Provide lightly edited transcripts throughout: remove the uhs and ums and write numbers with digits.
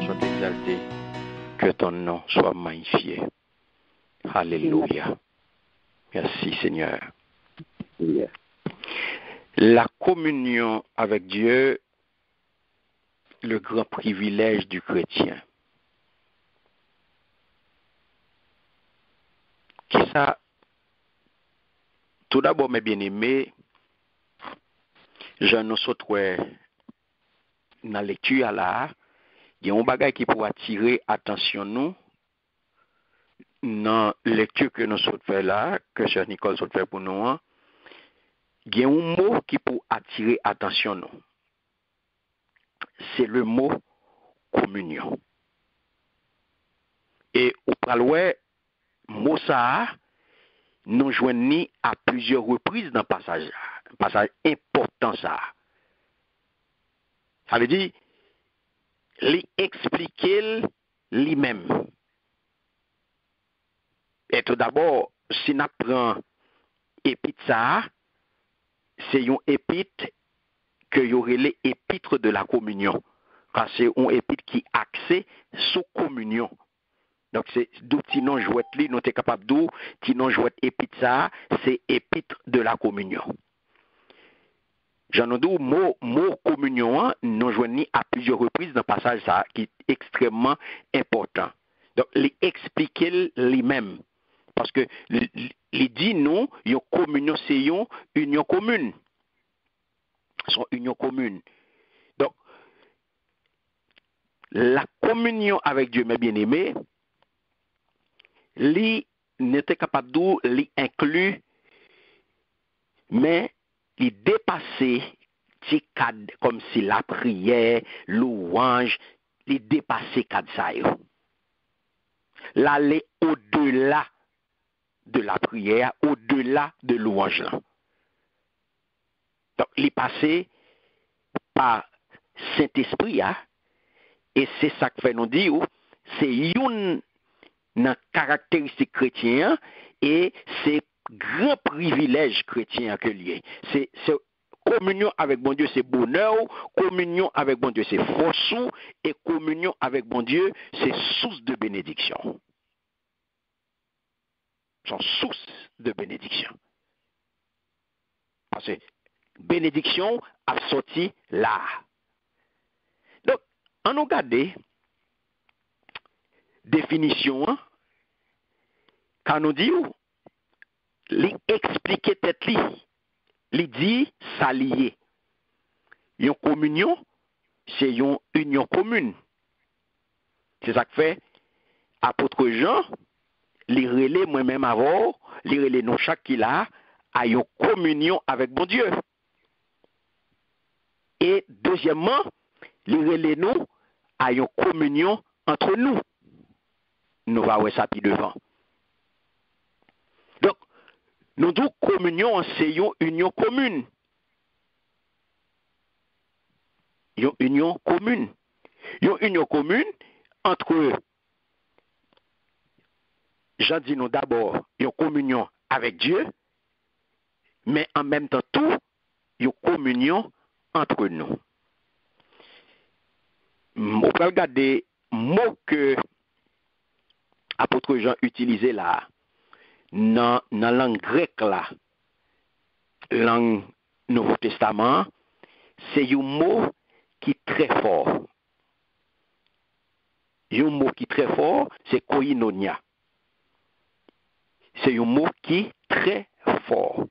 soit exalté, que ton nom soit magnifié. Alléluia. Merci Seigneur. La communion avec Dieu, le grand privilège du chrétien. Qui ça? Tout d'abord, mes bien-aimés, je nous souhaite dans la lecture là, il y a un bagage qui pourra attirer attention nous dans la lecture que nous souhaitons faire là, que Cher Nicole souhaite faire pour nous. Il y a un mot qui peut attirer attention nous. C'est le mot communion. Et au praloué, mot ça, nous joignons à plusieurs reprises dans le passage. Un passage important ça. Ça veut dire, l'expliquer lui-même. Et tout d'abord, si nous prenons épître ça, c'est une épître que y aurait les épîtres de la communion. Parce que c'est une épître qui axée sous communion. Donc c'est d'où tinon jouet li, nous sommes capables d'où tinon jouet épître ça, c'est épître de la communion. J'en ai dit mot communion, nous joignons à plusieurs reprises dans le passage ça, qui est extrêmement important. Donc, l'expliquer lui-même. Parce que, il dit non, une communion, c'est une union commune. Son union commune. Donc, la communion avec Dieu, mes bien-aimés, lui n'était capable d'où, lui inclut, mais il dépassait petit cadre comme si la prière, louange, il dépassait cadre ça. L'aller au-delà de la prière, au-delà de louange là. Donc, il passait par Saint-Esprit, hein, et c'est ça que fait nous dire, c'est une caractéristique chrétienne et c'est grand privilège chrétien que lié. C'est communion avec bon Dieu, c'est bonheur, communion avec bon Dieu, c'est force, et communion avec bon Dieu, c'est source de bénédiction. Sont source de bénédiction. Parce que bénédiction a sorti là. Donc, on a regardé définition, hein, quand on dit, li expliquer tête li dit s'allier. Une communion, c'est une union commune. C'est ça que fait apôtre Jean, li relais moi-même avant, li relais nous chaque qui là, à une communion avec bon Dieu. Et deuxièmement, li relais nous à une communion entre nous. Nous va voir ça puis devant. Donc, nous disons communion, c'est une union commune. Une union commune. Une union commune entre, j'en dis nous d'abord, une communion avec Dieu, mais en même temps tout, une communion entre nous. On peut regarder mots que apôtre Jean utilisait là, dans la langue grecque là, langue Nouveau Testament, c'est un mot qui est très fort. Un mot qui est très fort, c'est koinonia. C'est un mot qui est très fort.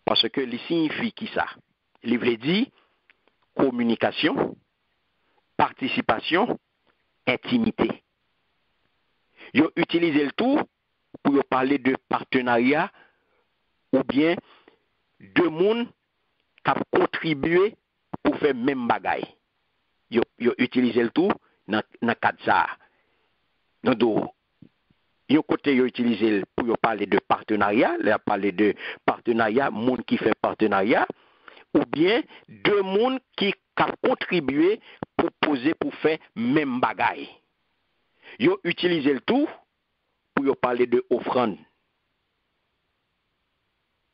Parce que il signifie qui ça? Il veut dire communication, participation, intimité. Ils ont utilisé le tout pour parler de partenariat ou bien de monde qui a contribué pour faire même bagaille. Ils ont utilisé le tout dans le cadre de ça. Donc, ils ont utilisé pour parler de partenariat, ils ont parlé de partenariat, monde qui fait partenariat, ou bien de monde qui a contribué pour poser, pour faire même bagaille. Ils ont utilisé le tout pour parler de offrande.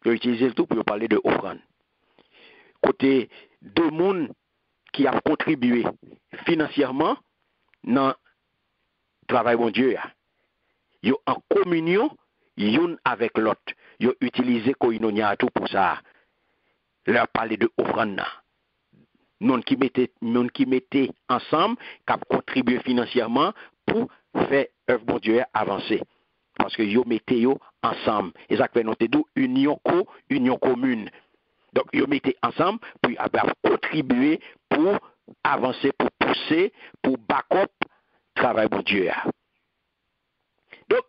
Ils ont utilisé le tout pour parler de offrande. Côté de monde qui a contribué financièrement dans le travail bon Dieu. Yo en communion, yon avec l'autre. Yo utilisé koinonia tout pour ça. Leur parler de offrande. Non qui mettaient ensemble, qui a contribué financièrement pour faire œuvre bon Dieu avancer. Parce que yo mettez yo ensemble. Et ça fait noter d'où union commune. Donc yo mettez ensemble puis contribuer pour avancer, pour pousser, pour back-up travail bon Dieu. Donc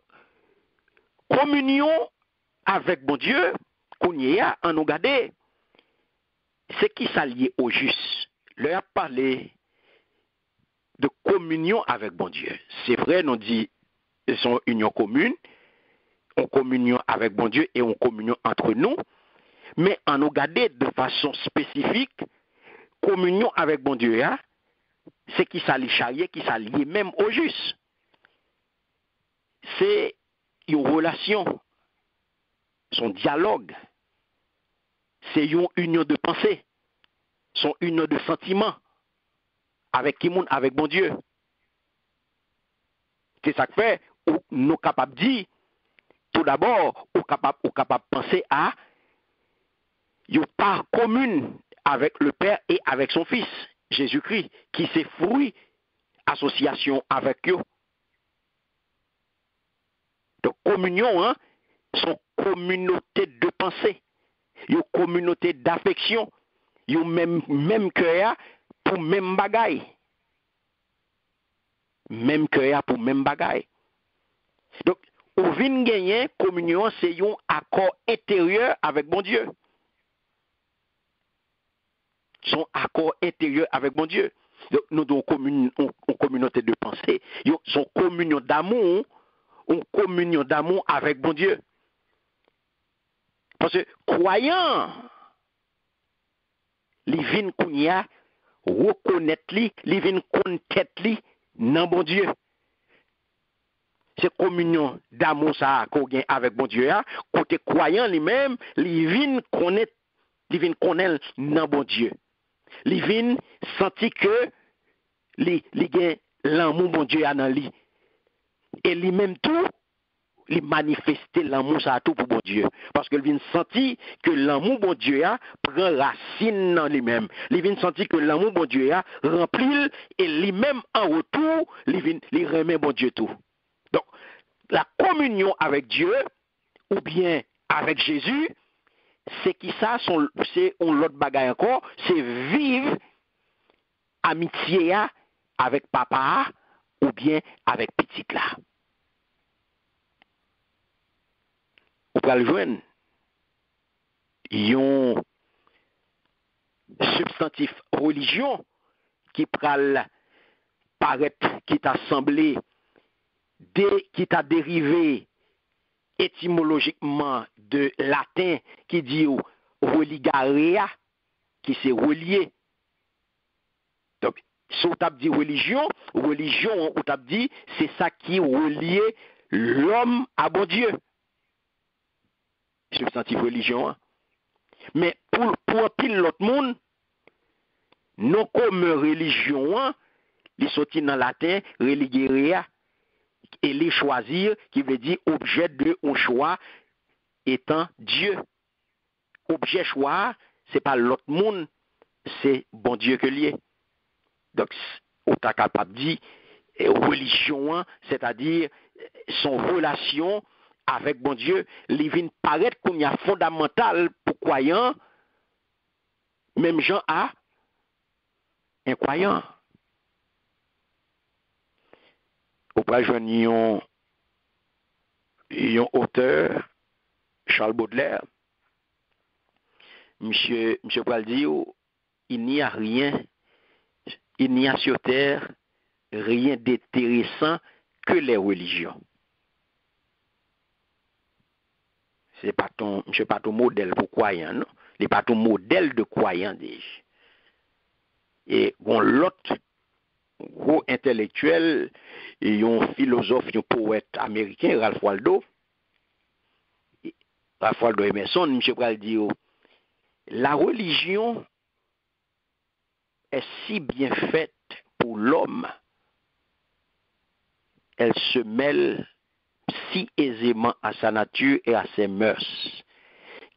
communion avec bon Dieu, qu'on y a en nous garder, c'est qui s'allie au juste. Leur a parlé de communion avec bon Dieu. C'est vrai, nous dit son union commune, en communion avec bon Dieu et en communion entre nous, mais en nous garder de façon spécifique, communion avec bon Dieu, hein, c'est qui s'allie charrier, qui s'allie même au juste. C'est une relation, son dialogue, c'est une union de pensée, son union de sentiments avec qui monde, avec bon Dieu. C'est ça que fait, nous capables de dire, tout d'abord, nous capables de penser à une part commune avec le Père et avec son Fils, Jésus-Christ, qui s'est fruit association avec eux. Donc, communion, hein, son communauté de pensée, une communauté d'affection, une même cœur pour même bagaille. Même cœur pour même bagaille. Donc, au vin gagner, communion, c'est un accord intérieur avec mon Dieu. Son accord intérieur avec mon Dieu. Donc, nous avons une communauté de pensée, son communion d'amour, une communion d'amour avec mon Dieu. Parce que croyant, les vins qu'on y a, reconnaître les vins qu'on tête non bon Dieu. C'est communion d'amour ça qu'on gagne avec bon Dieu. Côté croyant lui-même, les vins connaître non bon Dieu. Les vins senti que les gagne l'amour bon Dieu dans lui. Et lui-même tout il manifester l'amour ça tout pour bon Dieu parce que il vient sentir que l'amour bon Dieu a prend racine dans lui-même. Il vient sentir que l'amour bon Dieu a rempli et lui-même en retour il remet bon Dieu tout. Donc la communion avec Dieu ou bien avec Jésus, c'est qui ça c'est on l'autre bagaille encore, c'est vivre amitié avec papa ou bien avec petit là. Ou pral joindre yon substantif religion qui pral paraître qui t'a semblé qui t'a dérivé étymologiquement de latin qui dit religarea qui c'est relié. Donc si on t'a dit religion on t'a dit c'est ça qui relie l'homme à bon Dieu. Substantif religion. Mais pour pile l'autre monde, non comme religion, les sorti dans latin, religere, et les choisir, qui veut dire objet de un choix étant Dieu. Objet choix, c'est pas l'autre monde, c'est bon Dieu que lié. Donc, on t'a capable de dire, religion, c'est-à-dire son relation avec bon Dieu, il vient paraître qu'on y a fondamental pour croyant, même gens à un croyant. Au pas joindre un auteur, Charles Baudelaire, monsieur Paul dit, il n'y a rien, il n'y a sur terre rien d'intéressant que les religions. C'est pas ton modèle pour croyant, non? C'est pas ton modèle de croyant déjà. Et bon, l'autre gros intellectuel, et un philosophe, un poète américain, Ralph Waldo Emerson, M. Pral dit, la religion est si bien faite pour l'homme, elle se mêle si aisément à sa nature et à ses mœurs,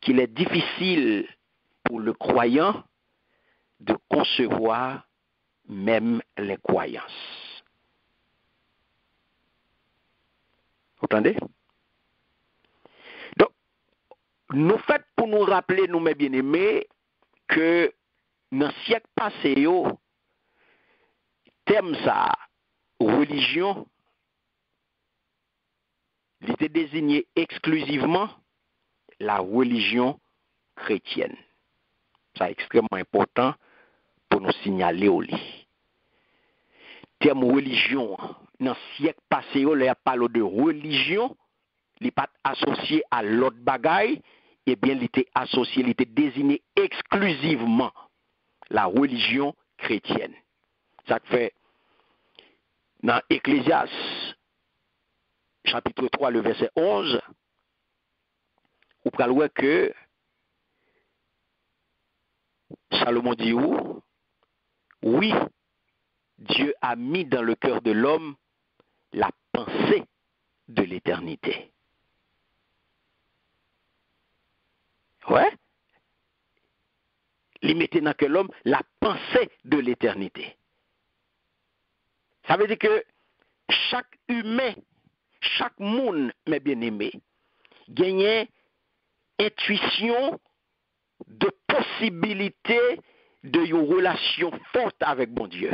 qu'il est difficile pour le croyant de concevoir même les croyances. Vous entendez? Donc, nous faisons pour nous rappeler, nous mes bien-aimés, que dans le siècle passé, thème ça, religion, il était désigné exclusivement la religion chrétienne. C'est extrêmement important pour nous signaler au lit. Terme religion, dans le siècle passé, il parle de religion, il n'est pas associé à l'autre bagaille, eh bien, il était associé, il était désigné exclusivement la religion chrétienne. Ça fait, dans Ecclésias, chapitre 3, le verset 11, vous pouvez voir que Salomon dit où? Oui, Dieu a mis dans le cœur de l'homme la pensée de l'éternité. Ouais? Il mettait dans que l'homme la pensée de l'éternité. Ça veut dire que chaque humain, chaque monde, mes bien-aimés, gagne intuition de possibilité de une relation forte avec bon Dieu.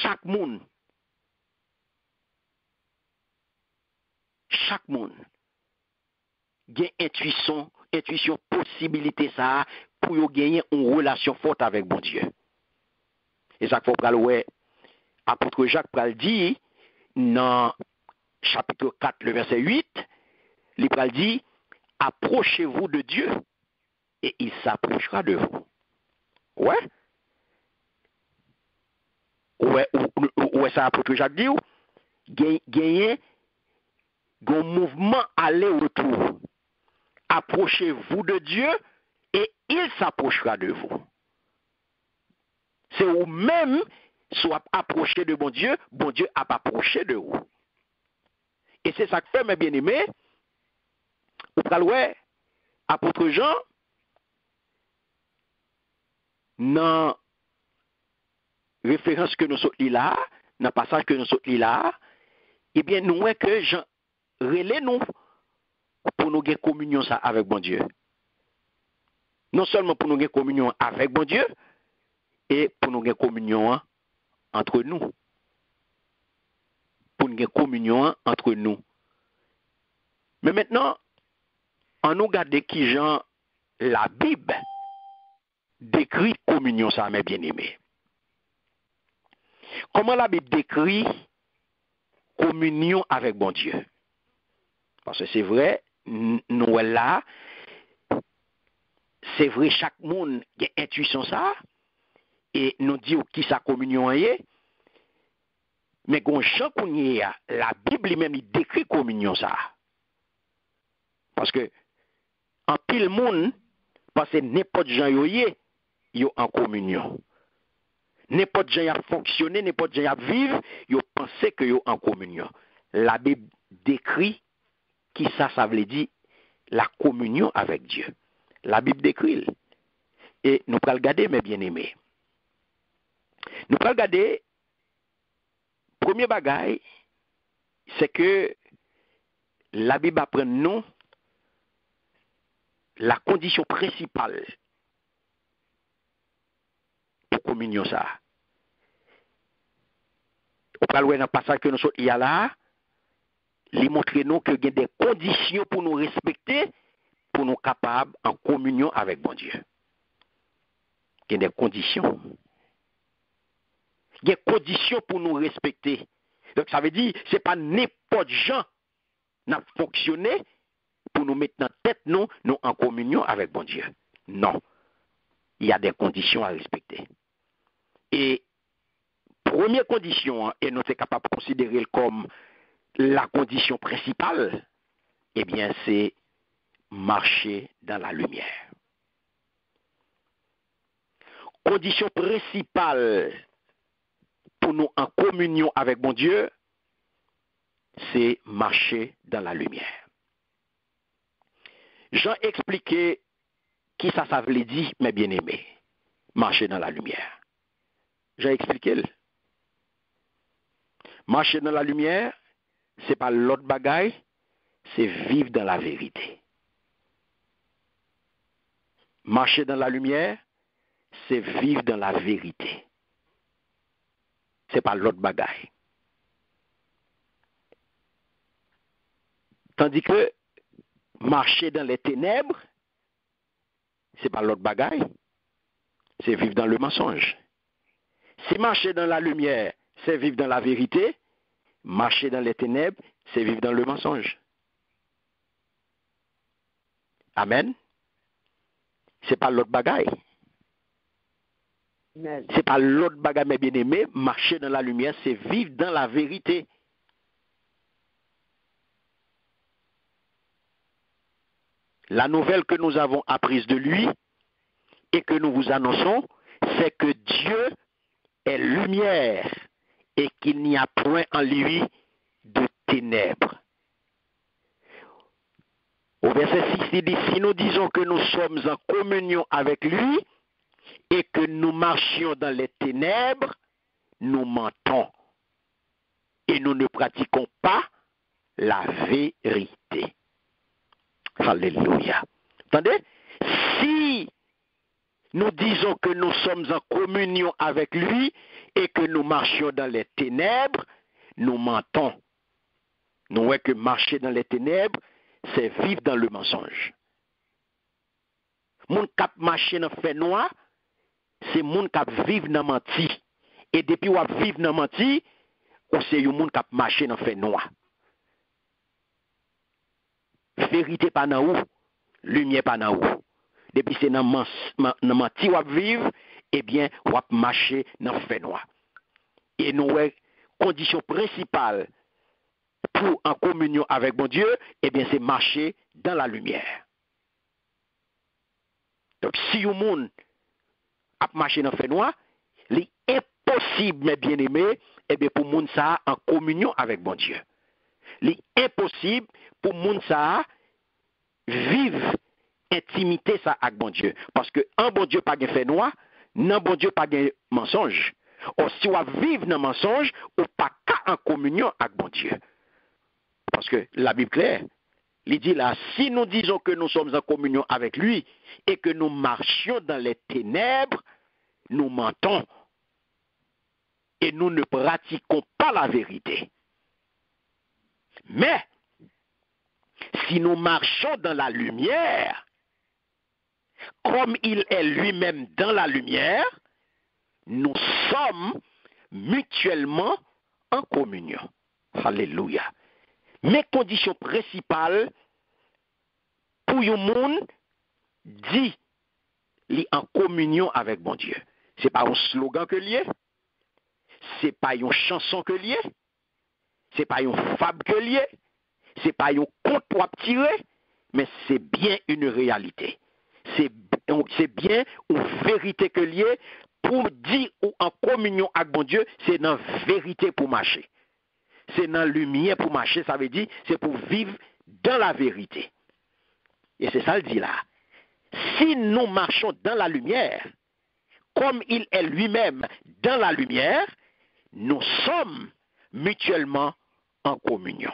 Chaque monde gagne intuition, possibilité ça pour gagner une relation forte avec bon Dieu. Et ça faut pral ouais, apôtre Jacques pral dit dans chapitre 4 le verset 8, il pral dit approchez-vous de Dieu et il s'approchera de vous. Ouais? Ouais, ça apôtre Jacques dit gagner un mouvement aller-retour. Approchez-vous de Dieu et il s'approchera de vous. C'est vous-même soit approché de bon Dieu a approché de vous. Et c'est ça que fait, mes bien-aimés, vous parlez, apôtre Jean, dans référence que nous sommes là, dans le passage que nous sommes là, eh bien, nous voyons que Jean relève nous pour nous avoir communion ça avec bon Dieu. Non seulement pour nous avoir communion avec bon Dieu, et pour nous avoir communion entre nous. Pour nous avoir communion entre nous. Mais maintenant, on nous regarde qui Jean la Bible décrit communion ça, mes bien-aimés. Comment la Bible décrit communion avec bon Dieu? Parce que c'est vrai, nous là, c'est vrai, chaque monde a intuition ça, et nous dit qui sa communion est, mais quand Jean connaît, la Bible lui-même il décrit communion ça. Parce que, en pile monde, parce que n'importe gens yo en communion. N'importe gens a fonctionné, n'importe gens a vivre, yo pensé que yo en communion. La Bible décrit qui ça veut dire la communion avec Dieu. La Bible décrit. Et nous allons regarder, mes bien-aimés. Nous allons regarder, premier bagage, c'est que la Bible apprend nous la condition principale pour communion ça. On va voir dans le passage que nous sommes là, il montre nous que il y a des conditions pour nous respecter, pour nous capables en communion avec bon Dieu. Il y a des conditions. Il y a des conditions pour nous respecter. Donc ça veut dire, ce n'est pas n'importe gens qui fonctionné pour nous mettre dans la tête, nous en communion avec bon Dieu. Non. Il y a des conditions à respecter. Et première condition, et nous sommes capables de considérer comme la condition principale, eh bien, c'est marcher dans la lumière. condition principale pour nous en communion avec mon Dieu, c'est marcher dans la lumière. Jean expliqué qui ça veut dire, mes bien-aimés, marcher dans la lumière. J'ai expliqué. Marcher dans la lumière, c'est pas l'autre bagaille, c'est vivre dans la vérité. Marcher dans la lumière, c'est vivre dans la vérité. C'est pas l'autre bagaille. Tandis que marcher dans les ténèbres, c'est pas l'autre bagaille, c'est vivre dans le mensonge. Si marcher dans la lumière, c'est vivre dans la vérité, marcher dans les ténèbres, c'est vivre dans le mensonge. Amen. C'est pas l'autre bagaille. C'est pas l'autre bagaille, mes bien-aimés. Marcher dans la lumière, c'est vivre dans la vérité. La nouvelle que nous avons apprise de lui et que nous vous annonçons, c'est que Dieu est lumière et qu'il n'y a point en lui de ténèbres. Au verset 6, il dit, si nous disons que nous sommes en communion avec lui et que nous marchions dans les ténèbres, nous mentons et nous ne pratiquons pas la vérité. Alléluia. Attendez, si nous disons que nous sommes en communion avec lui et que nous marchions dans les ténèbres, nous mentons. Nous voyons que marcher dans les ténèbres, c'est vivre dans le mensonge. Moun kap marcher dans fait noir, c'est moun kap vivre dans menti. Et depuis ou vivre dans menti, ou c'est yon moun kap marcher dans fait noir. Vérité pas dans où, lumière pas dans où. Depuis c'est dans menti ou vivre, eh bien ou marcher dans fait noir. Et nous condition principale pour en communion avec mon Dieu, eh bien c'est marcher dans la lumière. Donc si un monde a marché dans fait noir, il est impossible, mes bien-aimés, eh bien pour monde ça en communion avec mon Dieu. Il est impossible pour monde ça vivre intimité ça avec bon Dieu, parce que un bon Dieu pas de fait noir, non bon Dieu pas de mensonge. Ou si on vivre dans mensonge, ou pas qu'à en communion avec bon Dieu. Parce que la Bible claire, il dit là, si nous disons que nous sommes en communion avec lui et que nous marchions dans les ténèbres, nous mentons et nous ne pratiquons pas la vérité. Mais, si nous marchons dans la lumière, comme il est lui-même dans la lumière, nous sommes mutuellement en communion. Alléluia. Mes conditions principales pour un monde dit li en communion avec bon Dieu. Ce n'est pas un slogan que lié, ce n'est pas une chanson que lié, ce n'est pas une fable que lié, ce n'est pas un conte pour tirer, mais c'est bien une réalité. C'est bien une vérité que lié pour dire ou en communion avec bon Dieu, c'est dans la vérité pour marcher. C'est dans la lumière pour marcher, ça veut dire c'est pour vivre dans la vérité. Et c'est ça le dit là. Si nous marchons dans la lumière, comme il est lui-même dans la lumière, nous sommes mutuellement en communion.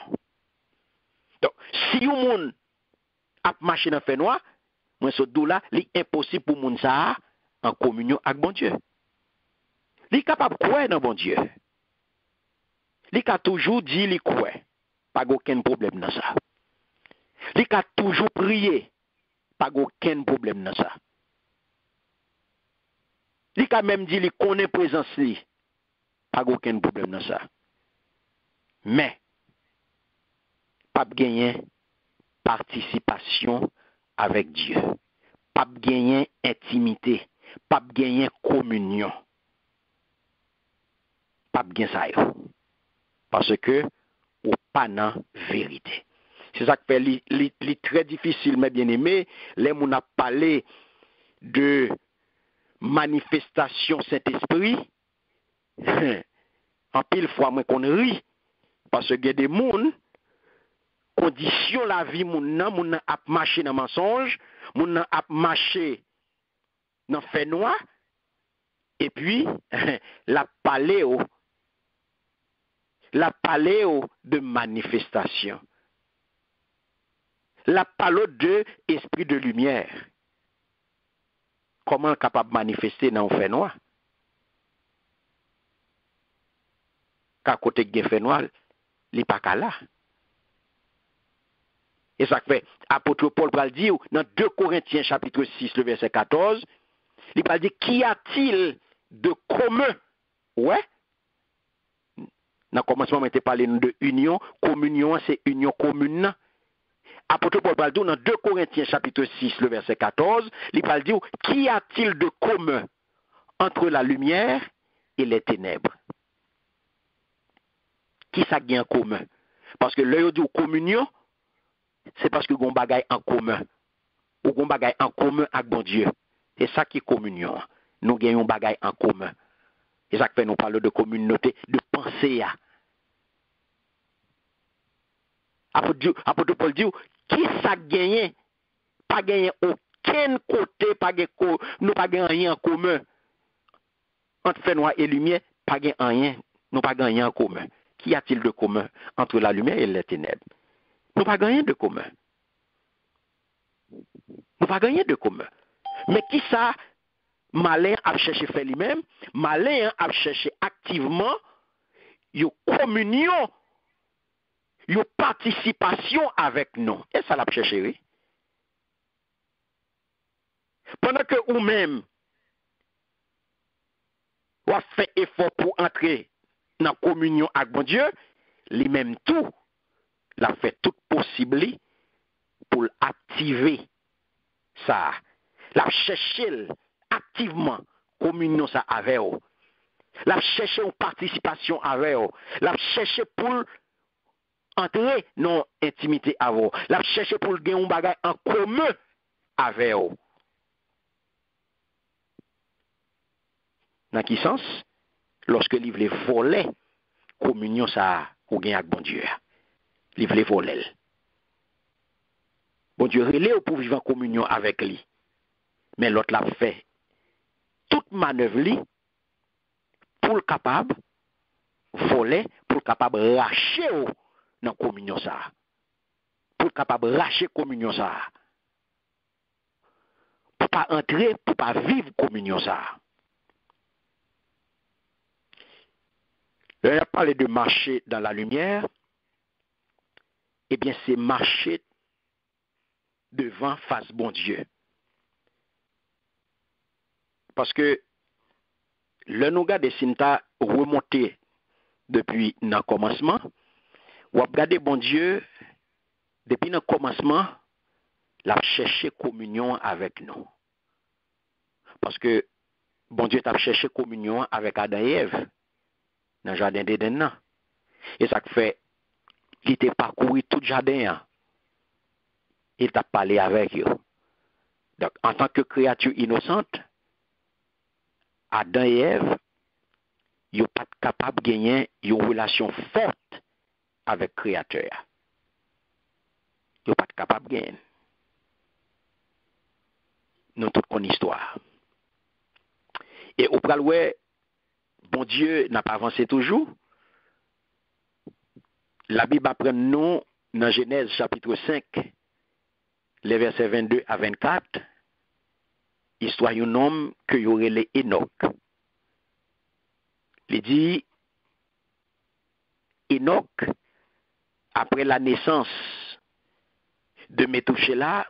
Donc, si un monde a marché dans le fait noir, moi, ce dos là, il est impossible pour moun ça en communion avec bon Dieu. Il est capable de croire dans bon Dieu. Il a toujours dit qu'il croit. Pas aucun problème dans ça. Il a toujours prié. Pas aucun problème dans ça. Il a même dit qu'il connaît présence. Pas aucun problème dans ça. Mais, pas gagner participation avec Dieu. Pas gagner intimité. Pas gagner communion. Pas gagner ça. Parce que, ou pas dans vérité. C'est ça qui fait li très difficile, mes bien-aimés, les gens ont parlé de manifestation Saint-Esprit, en pile fois moi qu'on rit, parce que il y a des gens, condition la vie, moun nan ap marché dans mensonge, moun nan ap marché dans fait noir, et puis la paléo de manifestation. La paléo de esprit de lumière. Comment capable de manifester dans le fait noir? Qu'à côté de fait noir, il n'est pas qu'à là. Et ça fait, apôtre Paul va le dire dans 2 Corinthiens chapitre 6, le verset 14, il va dire, qu'y a-t-il de commun? Ouais. Dans le commencement, on était parlé de union. Communion, c'est union commune. Apôtre Paul va le dire dans 2 Corinthiens chapitre 6, le verset 14, il va dire, qu'y a-t-il de commun entre la lumière et les ténèbres? Qui ça gagne en commun? Parce que l'œil dit communion, c'est parce que vous avez un bagage en commun. Ou vous avez un bagage en commun avec bon Dieu. C'est ça qui est communion. Nous gagnons un bagage en commun. C'est ça qui fait nous parler de communauté, de pensée. Apôtre Paul dit, qui ça gagne? Pas gagner aucun côté, nous pas gagner rien en commun. Entre fait noir et lumière, pas gagner rien, nous pas gagner rien en commun. Qu'y a-t-il de commun entre la lumière et les ténèbres? Nous pas gagner de commun. Nous pas gagner de commun. Mais qui ça malin a cherché faire lui-même? Malin a cherché activement une communion, une participation avec nous. Et ça l'a cherché, oui. Pendant que vous-même, vous avez fait effort pour entrer dans la communion avec bon Dieu, lui-même tout, l'a fait tout possible pour activer ça. L'a cherché activement communion ça avec vous. L'a cherché une participation avec vous. L'a cherché pour entrer dans l'intimité avec vous. L'a cherché pour gagner un bagage en commun avec vous. Dans quel sens? Lorsque il voulait voler, communion ça ou gagne avec bon Dieu. Il voulait voler. Bon Dieu relève pour vivre en communion avec lui. Mais l'autre l'a fait toute manœuvre pour le capable voler, pour le capable racher dans communion ça. Pour le capable racher communion ça. Pour pas entrer, pour pas vivre communion ça. On a parlé de marcher dans la lumière. Eh bien, c'est marcher devant face bon Dieu. Parce que le nougat de Sinta remonté depuis le commencement, ou a regardé bon Dieu, depuis le commencement, l'a cherché communion avec nous. Parce que bon Dieu t'a cherché communion avec Adam et Ève dans le jardin d'Éden. Et ça fait qu'il t'a parcouru tout le jardin. Il t'a parlé avec eux. Donc, en tant que créature innocente, Adam et Ève, ils ne sont pas capables de gagner une relation forte avec le Créateur. Ils ne sont pas capables de gagner. Nous toute une histoire. Et au pral, bon Dieu n'a pas avancé toujours. La Bible apprend nous dans Genèse chapitre 5, les versets 22 à 24, histoire d'un homme que y aurait les Enoch. Il dit, Enoch, après la naissance de Métouchéla,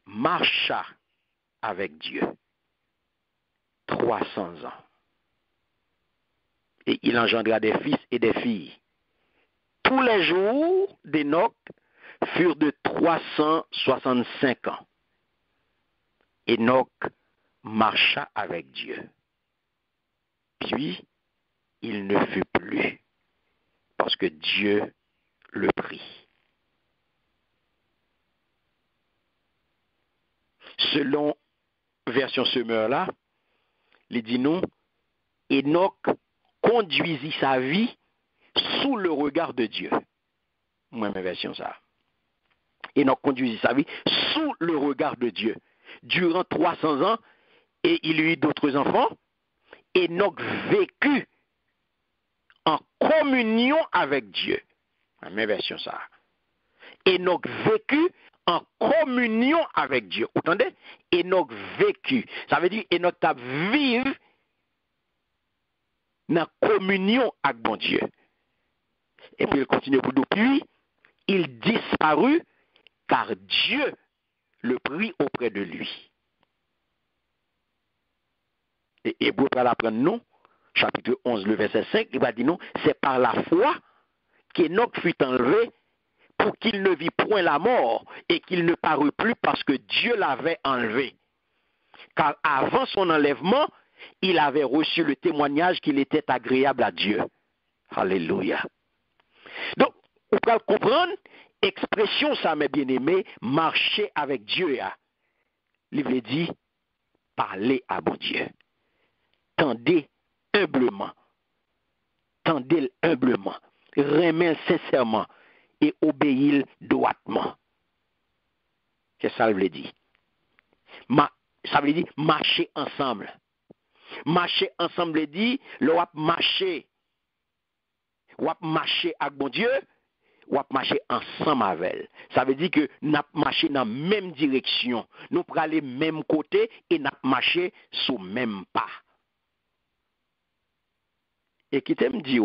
marcha avec Dieu 300 ans. Et il engendra des fils et des filles. Tous les jours d'Enoch furent de 365 ans. Enoch marcha avec Dieu. Puis, il ne fut plus, parce que Dieu le prit. Selon version Semeur là, il dit nous, Enoch conduisit sa vie sous le regard de Dieu. Moi, ma version ça. Enoch conduisit sa vie sous le regard de Dieu. Durant 300 ans, et il eut d'autres enfants, Enoch vécut en communion avec Dieu. La même version ça. Enoch vécut en communion avec Dieu. Vous entendez? Enoch vécut. Ça veut dire Enoch t'a vivre dans communion avec bon Dieu. Et puis il continue pour depuis, il disparut car Dieu le prit auprès de lui. Et Hébreu va l'apprendre nous, chapitre 11, le verset 5, il va dire nous, c'est par la foi qu'Enoch fut enlevé pour qu'il ne vit point la mort et qu'il ne parut plus parce que Dieu l'avait enlevé. Car avant son enlèvement, il avait reçu le témoignage qu'il était agréable à Dieu. Alléluia. Donc, vous pouvez comprendre, expression ça, mes bien-aimés, marcher avec Dieu. Il veut dire, parler à bon Dieu. Tendez humblement. Tendez humblement. Remet sincèrement et obéir droitement. C'est ça que ça veut dire. Ça veut dire marcher ensemble. Marcher ensemble veut dire, le wap marcher avec bon Dieu, wap marcher ensemble avec elle. Ça veut dire que nous marcher dans la même direction. Nous prenons aller même côté et nous marcher sur le même pas. Et qui t'aime dire,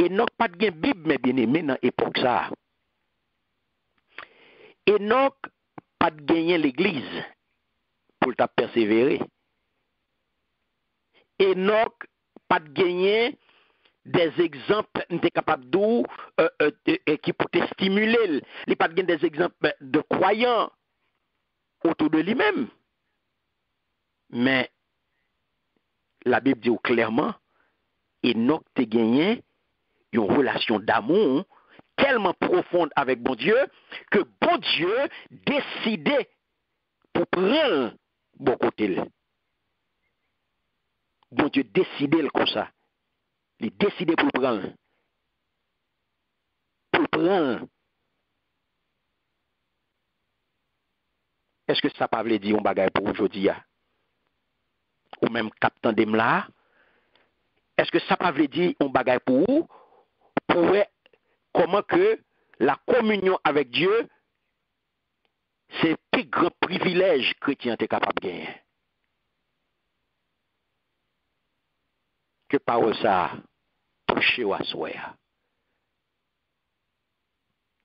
Enoch pas de Bible, mais bien aimé dans l'époque ça. Enoch pas de gagner l'église pour t'a persévérer. Enoch pas de gagner des exemples capable qui pour te stimuler. Il pas de gagner des exemples de croyants autour de lui-même. Mais la Bible dit clairement, Enoch te gagné une relation d'amour tellement profonde avec bon Dieu que bon Dieu décidait pour prendre bon côté. Bon Dieu décidait comme ça. Il décidait pour prendre. Pour prendre. Est-ce que ça pas veut dire un bagage pour aujourd'hui? Ou même captain de là? Est-ce que ça pas veut dire un bagage pour vous? Pour comment que la communion avec Dieu, c'est le plus grand privilège que chrétien est capable de gagner. Que parole ça touche ou assoyer.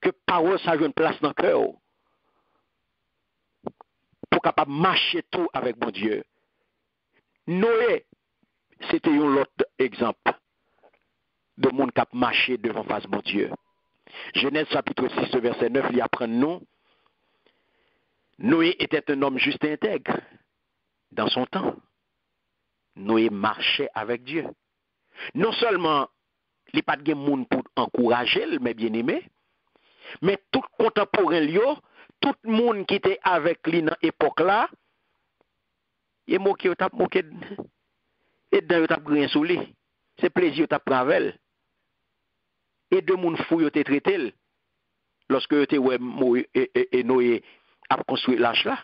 Que parole ça joue une place dans le cœur. Pour capable marcher tout avec mon Dieu. Noé, c'était un autre exemple de monde qui a marché devant face mon Dieu. Genèse chapitre 6, verset 9, il apprend nous. Noé était un homme juste et intègre dans son temps. Noé marchait avec Dieu. Non seulement il n'y a pas de monde pour encourager, mais bien aimé, mais tout contemporain, tout le monde qui était avec lui dans l'époque là, il est moqué, il moqué, et dans il a sous lui. C'est plaisir, il a pris. Et deux monde fou, il a traité. Lorsque il était et Noé a construit l'arche là,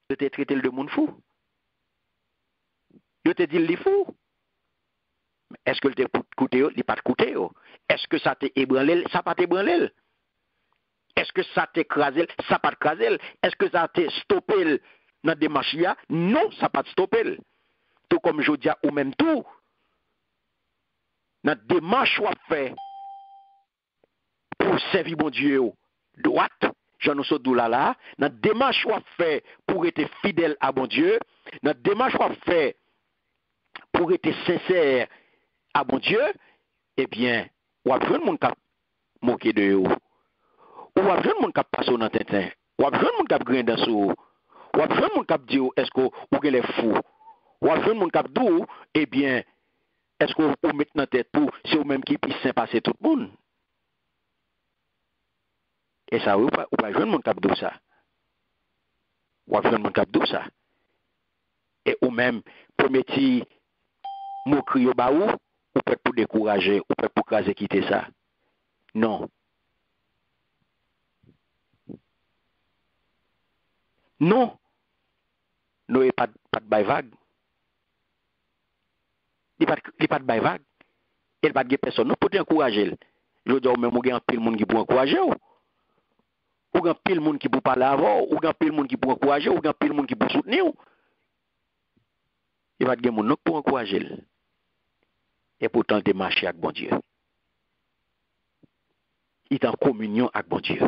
il a traité le monde fou. Il te dit il est fou. Est-ce que il t'a coûté? Il pas coûté. Est-ce que ça t'a ébranlé? Ça pas t'ébranlé. Est-ce que ça t'a écrasé? Ça pas écrasé. Est-ce que ça t'a stoppé dans démarche? Non, ça pas stoppé. Tout comme je dis ou même tout. Dans démarche qu'on fait pour servir mon Dieu droite, j'en ai sauté là, dans démarche qu'on fait pour être fidèle à mon Dieu, dans démarche qu'on fait pour être sincère à bon Dieu, eh bien, ou après le monde qui a moqué de vous, ou après le monde qui a passé dans tintin, ou après le monde qui a gagné dans sous, ou après le monde qui a dit est-ce que vous êtes fou, ou après le monde qui a dit eh bien, est-ce que vous mettez dans tête pour c'est vous même qui puisse passer tout le monde. Et ça, ou pas jouer le monde qui a dit ça. Ou après le monde qui a dit ça. Et ou même, premier petit moquerie au baou, ou peut pour décourager, ou peut pour craser quitter ça. Non. Non. Noé pas de bail vague. Il pas de bail vague. Il pas de personne. Non, pour t'encourager. Je dis, même, il y a un pile monde qui peut encourager. Ou il y a un pile monde qui peut parler avant, ou il y a un pile monde qui peut encourager, ou il y a un pile monde qui peut soutenir. Il va de monde pour encourager. Et pourtant, il marché avec bon Dieu. Il est en communion avec bon Dieu.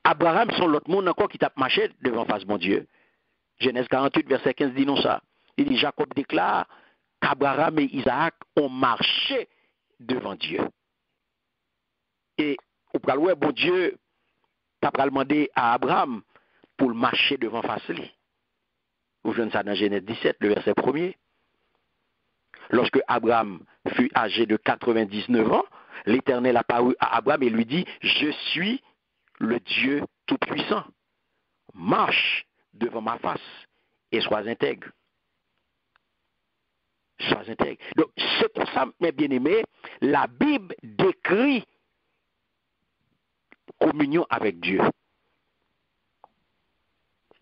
Abraham, son l'autre monde encore qui t'a marché devant face bon Dieu. Genèse 48, verset 15 dit non ça. Il dit, Jacob déclare qu'Abraham et Isaac ont marché devant Dieu. Et au pral bon Dieu t'a demandé à Abraham pour marcher devant face lui. Vous voyez ça dans Genèse 17, le verset 1er. Lorsque Abraham fut âgé de 99 ans, l'Éternel apparut à Abraham et lui dit, je suis le Dieu Tout-Puissant. Marche devant ma face et sois intègre. Sois intègre. Donc, c'est pour ça, mes bien-aimés, la Bible décrit communion avec Dieu.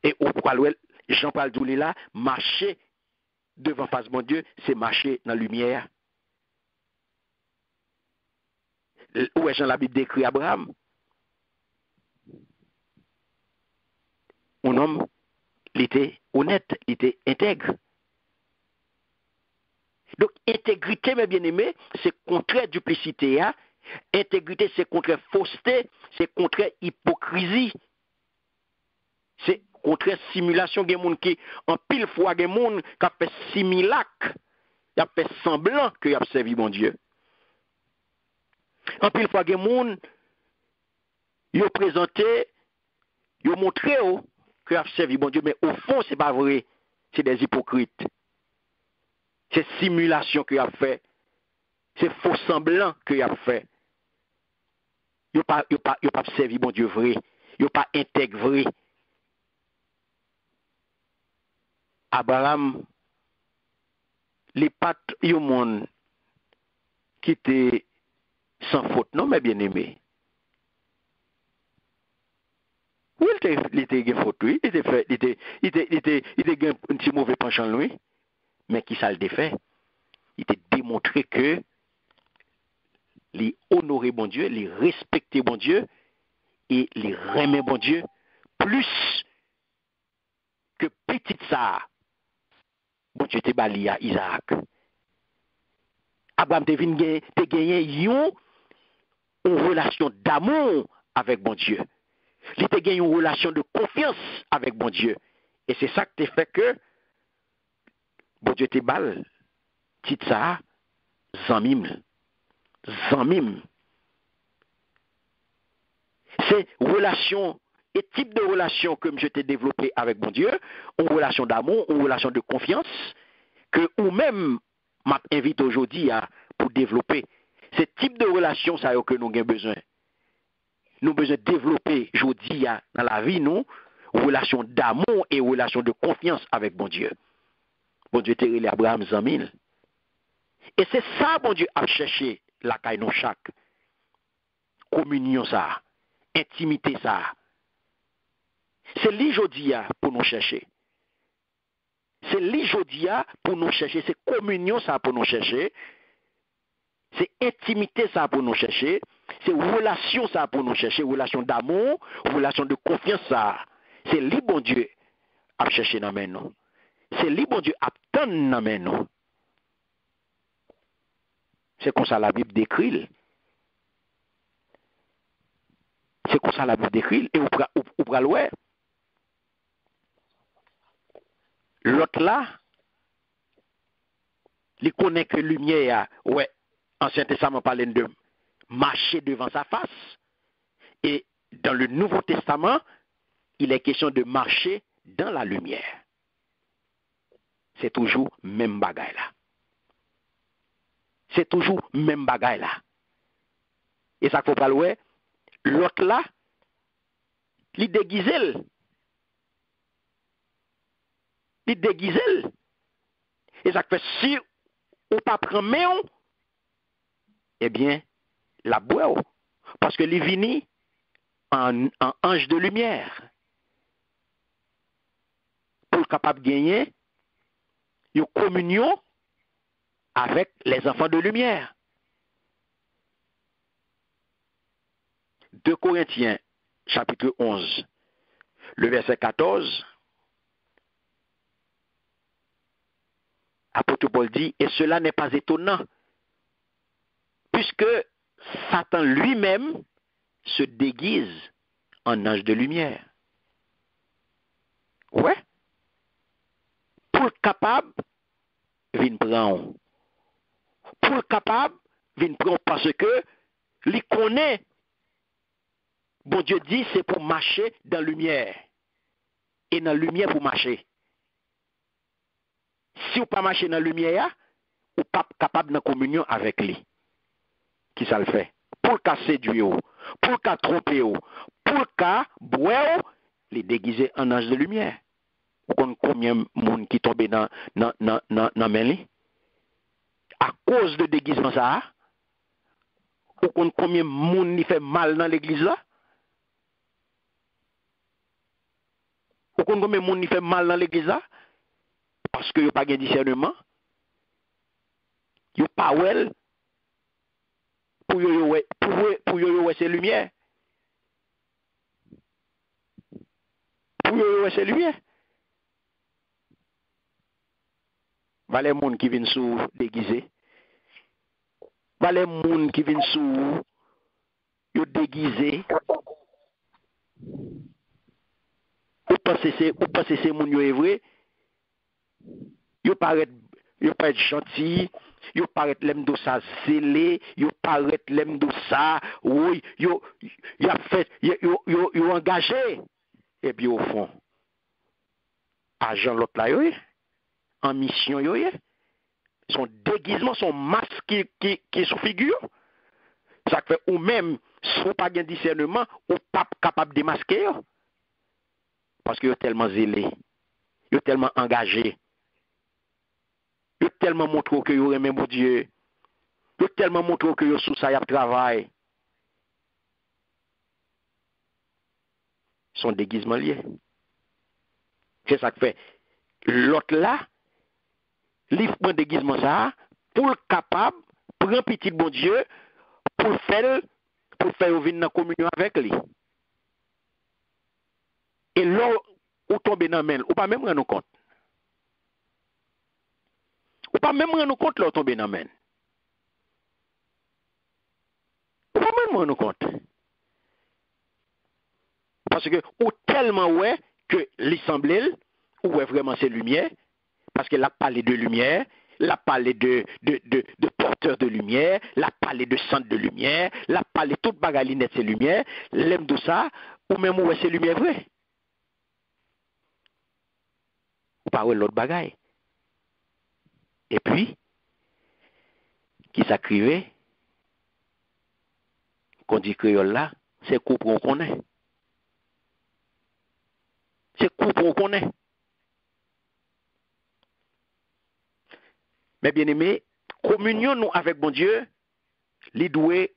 Et au pourquoi Jean-Paul Doulé là, marcher devant face mon Dieu, c'est marcher dans la lumière. Où est-ce que la Bible décrit Abraham? Un homme, il était honnête, il était intègre. Donc, intégrité, mes bien-aimés, c'est contraire duplicité. Hein? Intégrité, c'est contraire fausseté, c'est contraire hypocrisie. C'est contraire simulation. Il y a des gens qui, en pile fois, il y a des gens qui ont fait simulacre, qui ont fait semblant qu'ils ont servi mon Dieu. En pile fois, il y a des gens qui ont présenté, ils ont montré qu'ils ont servi mon Dieu, mais au fond, ce n'est pas vrai. C'est des hypocrites. C'est simulation qu'il a fait. C'est faux semblant qu'il a fait. Il n'a pas servi mon Dieu vrai. Il n'a pas intègre vrai. Abraham, les pattes, il y a un monde qui était sans faute, non, mais bien aimé. Oui, il était faute, oui. Il était un petit mauvais penchant, lui. Mais qui ça le défait? Il était démontré que les honorer bon Dieu, les respecter bon Dieu et les remettre bon Dieu plus que petit ça. Bon Dieu te bali à Isaac. Abraham te gagné une relation d'amour avec bon Dieu. Il te gagné une relation de confiance avec bon Dieu. Et c'est ça qui te fait que bon Dieu te bal petit ça zanmim. C'est relation et type de relation que je t'ai développé avec mon Dieu, une relation d'amour, une relation de confiance, que ou même m'invite aujourd'hui pour développer. Ce type de relation ça que nous avons besoin. Nous avons besoin de développer aujourd'hui dans la vie, nous, relation d'amour et relation de confiance avec mon Dieu. Bon Dieu t'a relé Abraham Zamil. Et c'est ça, bon Dieu, a cherché la caille non chaque. Communion ça, intimité ça. C'est l'Ijodia pour nous chercher. C'est l'Ijodia pour nous chercher. C'est communion ça pour nous chercher. C'est intimité ça pour nous chercher. C'est relation ça pour nous chercher. Relation d'amour, relation de confiance ça. C'est lui bon Dieu à chercher dans mes noms. C'est lui bon Dieu à tendre dans mes noms. C'est comme ça la Bible décrit. C'est comme ça la Bible décrit. Et vous prenez ouais. L'autre là, il connaît que lumière, ouais, Ancien Testament parle de marcher devant sa face. Et dans le Nouveau Testament, il est question de marcher dans la lumière. C'est toujours même bagaille là. C'est toujours même bagaille là. Et ça faut pas ouais, l'autre là, il déguisé. il déguise. Et ça fait si ou pas prend main, eh bien, la boire. Parce que il vini en ange de lumière. Pour capable de gagner une communion avec les enfants de lumière. 2 Corinthiens, chapitre 11, le verset 14, apôtre Paul dit, et cela n'est pas étonnant, puisque Satan lui-même se déguise en ange de lumière. Ouais. Pour capable, vin prendre. Pour capable, vin prendre parce que il connaît. Bon Dieu dit, c'est pour marcher dans la lumière. Et dans la lumière pour marcher. Si vous pas marcher dans la lumière, vous pas capable de communion avec lui. Qui ça le fait? Pour qu'à séduire, pour qu'à tromper, pour qu'à boire, les déguiser en ange de lumière. Vous connaissez combien de monde qui tombe dans Méli? À cause de déguisement ça, vous connaissez combien de monde qui fait mal dans l'église là? Vous connaissez combien de monde qui fait mal dans l'église là? Parce que vous n'avez pas de discernement. Vous n'avez pas well pour vous ces lumières. Pour vous ces lumières. Va les gens qui viennent sous déguisés. Va les gens qui viennent sous déguisés. Ou pensez c'est moun yo est vrai. Yo paraît gentil, yo paraît l'aime de ça zélé, yo paraît l'aime de ça, oui, yo a fait yo engagé. Et puis au fond, agent l'autre là yo en mission yo son déguisement, son masque qui sous figure. Ça fait ou même si pas de discernement, ou pas capable de démasquer yo. Parce que yo tellement zélé, yo tellement engagé. Yo tellement montré que yo aime mon Dieu. Yo tellement montré que yo sous ça y a travail. Son déguisement lié. C'est ça que fait. L'autre là, il prend déguisement ça pour capable prendre petit bon Dieu pour faire venir dans communion avec lui. Et là ou tomber dans main, ou pas même rendre compte. Ou pas même rendre compte là tomber dans main. Ou pas même rendre compte. Parce que ou tellement ouais que l'assemblée ou ouais vraiment c'est lumière parce qu'elle a parlé de lumière, elle a parlé de porteur de lumière, elle a parlé de centre de lumière, elle a parlé de toute bagalinette c'est lumière, l'aime de ça ou même ouais c'est lumière vrai. Ou pas ouais l'autre bagaille. Et puis qui s'acrivait qu'on dit créole là, c'est coup pour qu'on connaît. C'est coup pour qu'on connaît. Mais bien aimé, communion nous avec bon Dieu, il doit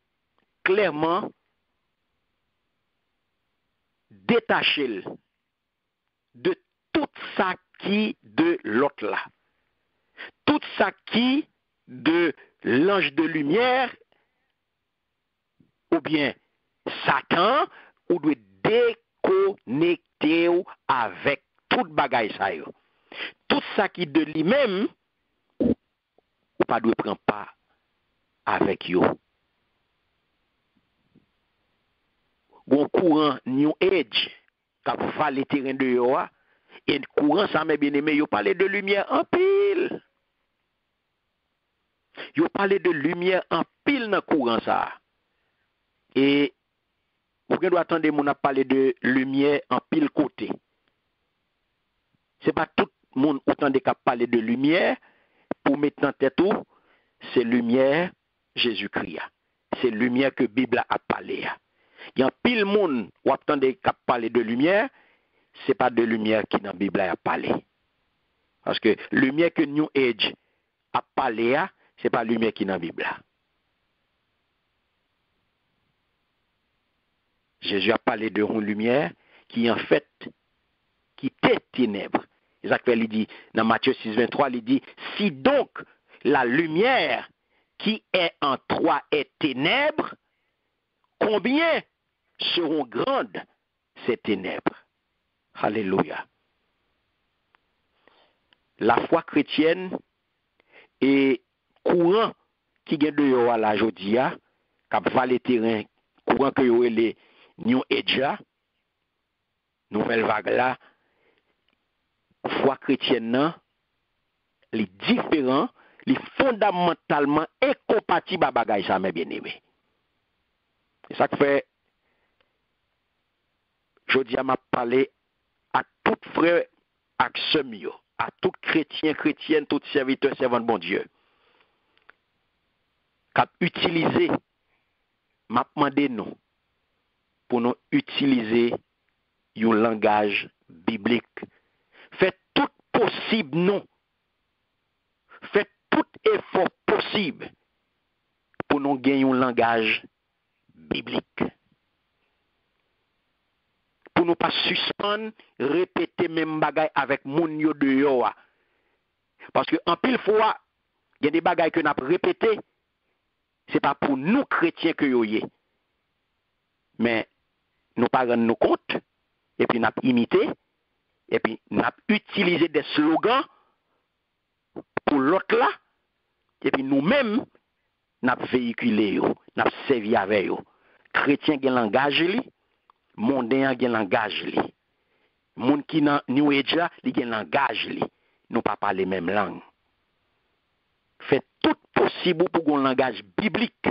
clairement détacher de tout ça qui de l'autre là. Tout ça qui de l'ange de lumière ou bien Satan ou doit déconnecter avec toute bagaille ça yo. Tout ça qui de lui-même ou pas doit prendre part avec yo. Bon courant New Age qui va les terrains de yo et courant ça mes bien-aimés yo parler de lumière en pile. Yo parler de lumière en pile dans courant ça. Et vous devez attendre mon a parler de lumière en pile côté. C'est pas tout le monde autant de parler de lumière pour mettre en tête tout, c'est lumière Jésus-Christ. C'est lumière que Bible a parlé. Il y a pile monde ou attendez qu'à parler de lumière, c'est pas de lumière qui dans la Bible a parlé. Parce que lumière que New Age a parlé, ce n'est pas la lumière qui est dans la Bible. Jésus a parlé de une lumière qui en fait, qui était ténèbres. Isaac il dit, dans Matthieu 6, 23, il dit, si donc la lumière qui est en toi est ténèbres, combien seront grandes ces ténèbres? Alléluia. La foi chrétienne est courant qui gagne de yo à la jodia, cap va les terrains, courant que yo les New Age, nouvelle vague là, foi chrétienne nan, les différents, les fondamentalement incompatibles à bagay ça mes bien-aimés. C'est ça que fait jodia m'a parlé à tout frère ak sœur yo, à tout chrétien, chrétienne, tout serviteur, servant de bon Dieu. Cap utiliser m'a demandé nous pour nous utiliser un langage biblique. Faites tout possible nous. Faites tout effort possible pour nous gagner un langage biblique. Pour nous pas suspendre, répéter même bagay avec moun yo de yo. Parce que en pile fois, il y a des bagay que nous avons répété, c'est pas pour nous chrétiens que yo yé. Mais nous pas rendre nous compte, et puis nous avons imité, et puis nous avons utilisé des slogans pour l'autre là, et puis nous-mêmes, nous avons véhiculé, nous avons servi avec eux. Chrétien qui langage li, mondain qui langage li. Moun qui nan New Age là, li gen langage li. Nous pas parler même langue. Fait tout possible pour un langage biblique.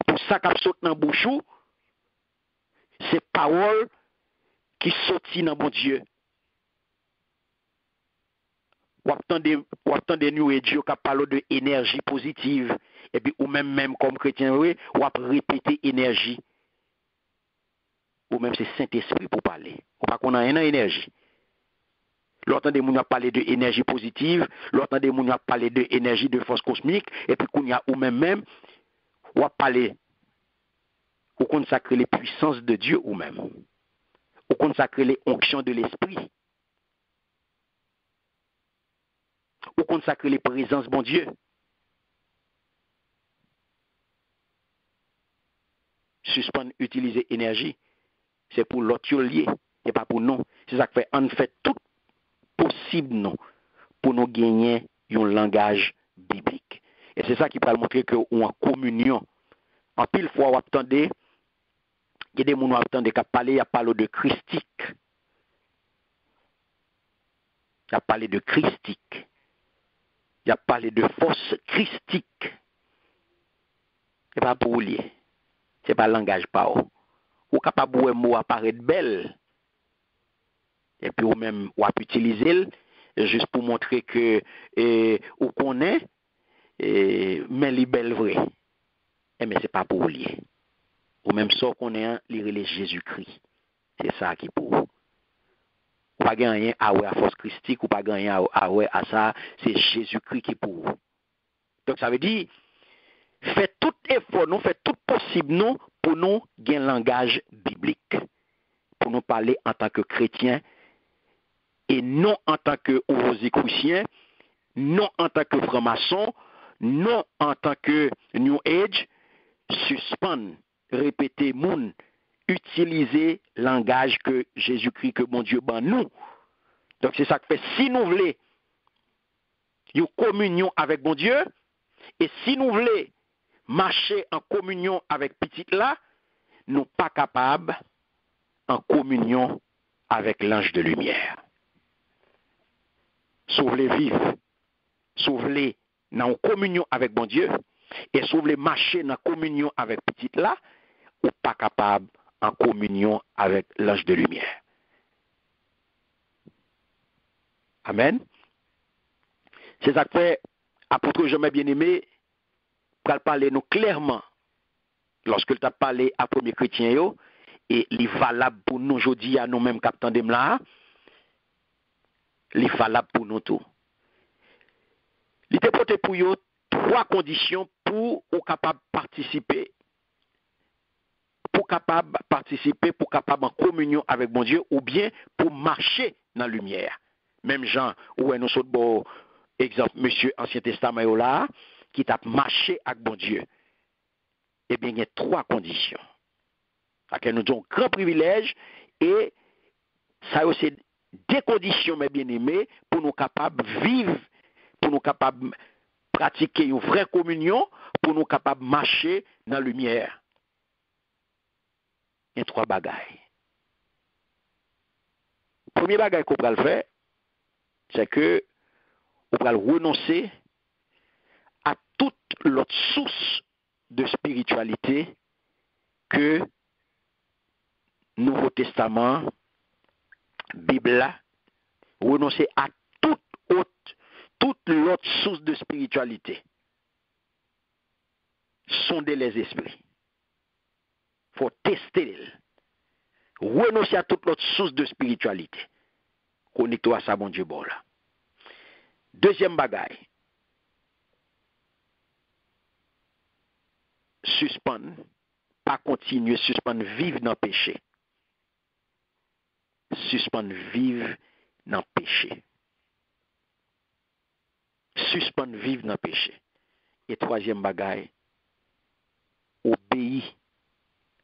Pour ça qu'a saute dans bouchou, c'est parole qui sorti dans bon Dieu. Ou attendez New Age qui parle de énergie positive et puis ou même comme chrétien ou répéter énergie. Ou même c'est Saint-Esprit pour parler. Ou pas qu'on a une énergie. L'autre des gens parler de énergie positive, l'autre des gens parler de énergie de force cosmique et puis qu'on y a ou même ou parler ou consacrer les puissances de Dieu ou même ou consacrer les onctions de l'esprit. Ou consacrer les présences bon Dieu. Suspendre utiliser énergie, c'est pour l'autre lié, et pas pour nous. C'est ça que fait on fait tout possible nous pour nous gagner un langage biblique. Et c'est ça qui va montrer que on en communion. En pile fois on attendait, il y a des gens qui attendent qu'à parler, il y a parlé de christique. Il y a parlé de christique. Il y a parlé de force christique. C'est pas pour lier. C'est pas langage pas. Ou capable de mot apparaître belle. Et puis ou même ou utiliser juste pour montrer que ou connaît mais li belle vrai. Mais c'est pas pour lier. Ou même ça qu'on est les Jésus-Christ. C'est ça qui pour. Ou pas gagner à force christique ou pas gagner à ça, c'est Jésus-Christ qui pour. Donc ça veut dire fait tout effort, nous fait tout possible nous pour nous gagner un langage biblique. Pour nous parler en tant que chrétiens et non en tant que rosicruciens, non en tant que francs-maçons, non en tant que New Age, suspendre, répéter, moun, utiliser le langage que Jésus-Christ, que mon Dieu ban nous. Donc c'est ça que fait, si nous voulons une communion avec mon Dieu, et si nous voulons marcher en communion avec petit là, nous pas capables en communion avec l'ange de lumière. Sauve-les vivre, sauve-les en communion avec mon Dieu, et sauve-les marcher en communion avec petit là, ou pas capable en communion avec l'ange de lumière. Amen. C'est ça que fait apôtre Jean bien-aimé, pour parler nous clairement, lorsque tu as parlé à premier chrétien, et il est valable pour nous aujourd'hui à nous-mêmes capteurs de là, li valable pour nous tous. Il était porté pour eux 3 conditions pour être capable de participer, pour capable en communion avec mon Dieu, ou bien pour marcher dans la lumière. Même Jean, où nous sommes bon exemple, monsieur Ancien Testament là, qui t'a marché avec mon Dieu. Eh bien, il y a 3 conditions. Nous avons un grand privilège et ça c'est 2 conditions, mes bien-aimés, pour nous capables de vivre, pour nous capables de pratiquer une vraie communion, pour nous capables de marcher dans la lumière. Il y a 3 bagailles. Le premier bagage qu'on va le faire, c'est que on va renoncer à toute l'autre source de spiritualité que Nouveau Testament, Bible, renoncer à toute l'autre source de spiritualité. Sonder les esprits. Il faut tester. Renoncer à toute l'autre source de spiritualité. Connecte-toi à ça, mon Dieu, bon là. Deuxième bagaille. Suspendre, pas continuer, suspendre, vivre dans le péché. Suspendre, vivre dans le péché. Suspendre, vivre dans le péché. Et troisième bagaille, obéir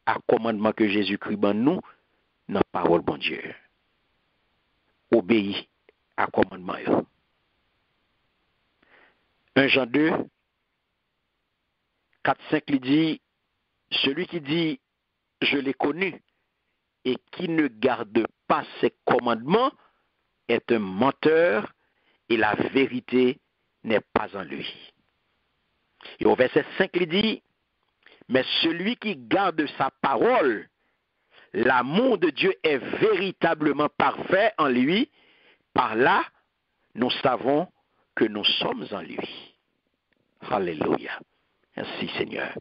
à commandement que Jésus-Christ ban nous dans la parole de Dieu. Obéir à commandement. 1 Jean 2, 4, 5, il dit, celui qui dit, je l'ai connu, et qui ne garde pas ses commandements, est un menteur, et la vérité n'est pas en lui. Et au verset 5, il dit, mais celui qui garde sa parole, l'amour de Dieu est véritablement parfait en lui. Par là, nous savons que nous sommes en lui. Alléluia. Merci Seigneur.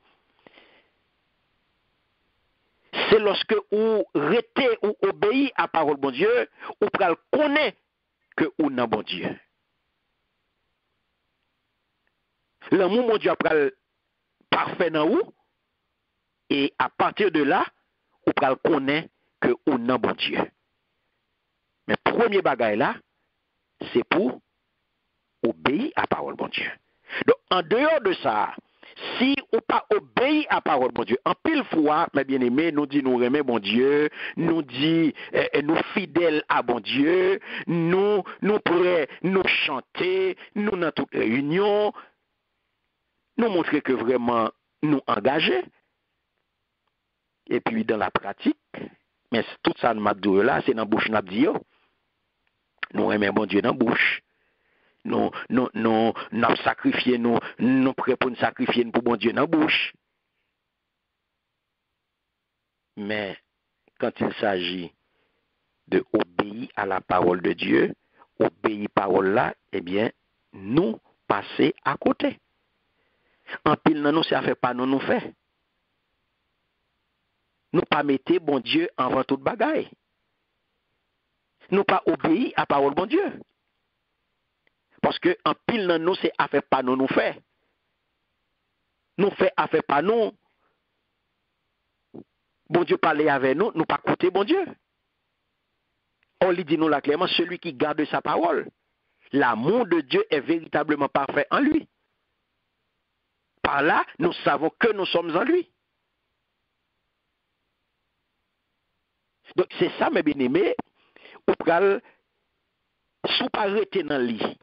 C'est lorsque vous restez ou obéissez à la parole de bon Dieu, vous connaissez que vous n'avez bon Dieu. L'amour de Dieu est parfait dans vous. Et à partir de là, vous connaissez que vous n'avez bon Dieu. Mais le premier bagage là, c'est pour obéir à la parole de bon Dieu. Donc, en dehors de ça, si ou pas obéir à la parole de bon Dieu, en pile fois, mes bien-aimés, nous dit nous remet bon Dieu, nous dit nous fidèles à bon Dieu, nous prêts, nous chanter, nous dans toute réunion, nous montrer que vraiment nous engagés. Et puis dans la pratique, mais tout ça nous m'a dit là, c'est dans la bouche n'a dit. Nous remet bon Dieu dans la bouche. Nous sacrifié, nous prêts pour nous sacrifier pour bon Dieu dans la bouche. Mais quand il s'agit de obéir à la parole de Dieu, obéir à la parole là, eh bien, nous passer à côté. En pile, nous, ça fait pas nous fait. Nous pas mettez bon Dieu avant toute bagaille. Nous pas obéir à la parole de bon Dieu. Parce que en pile dans nous, c'est affaire pas nous fait. Nous fait affaire pas nous. Bon Dieu parler avec nous, nous pas écouter bon Dieu. On lui dit nous là clairement, celui qui garde sa parole, l'amour de Dieu est véritablement parfait en lui. Par là, nous savons que nous sommes en lui. Donc c'est ça mes bien-aimés, ou pral sous pas rester dans le lit.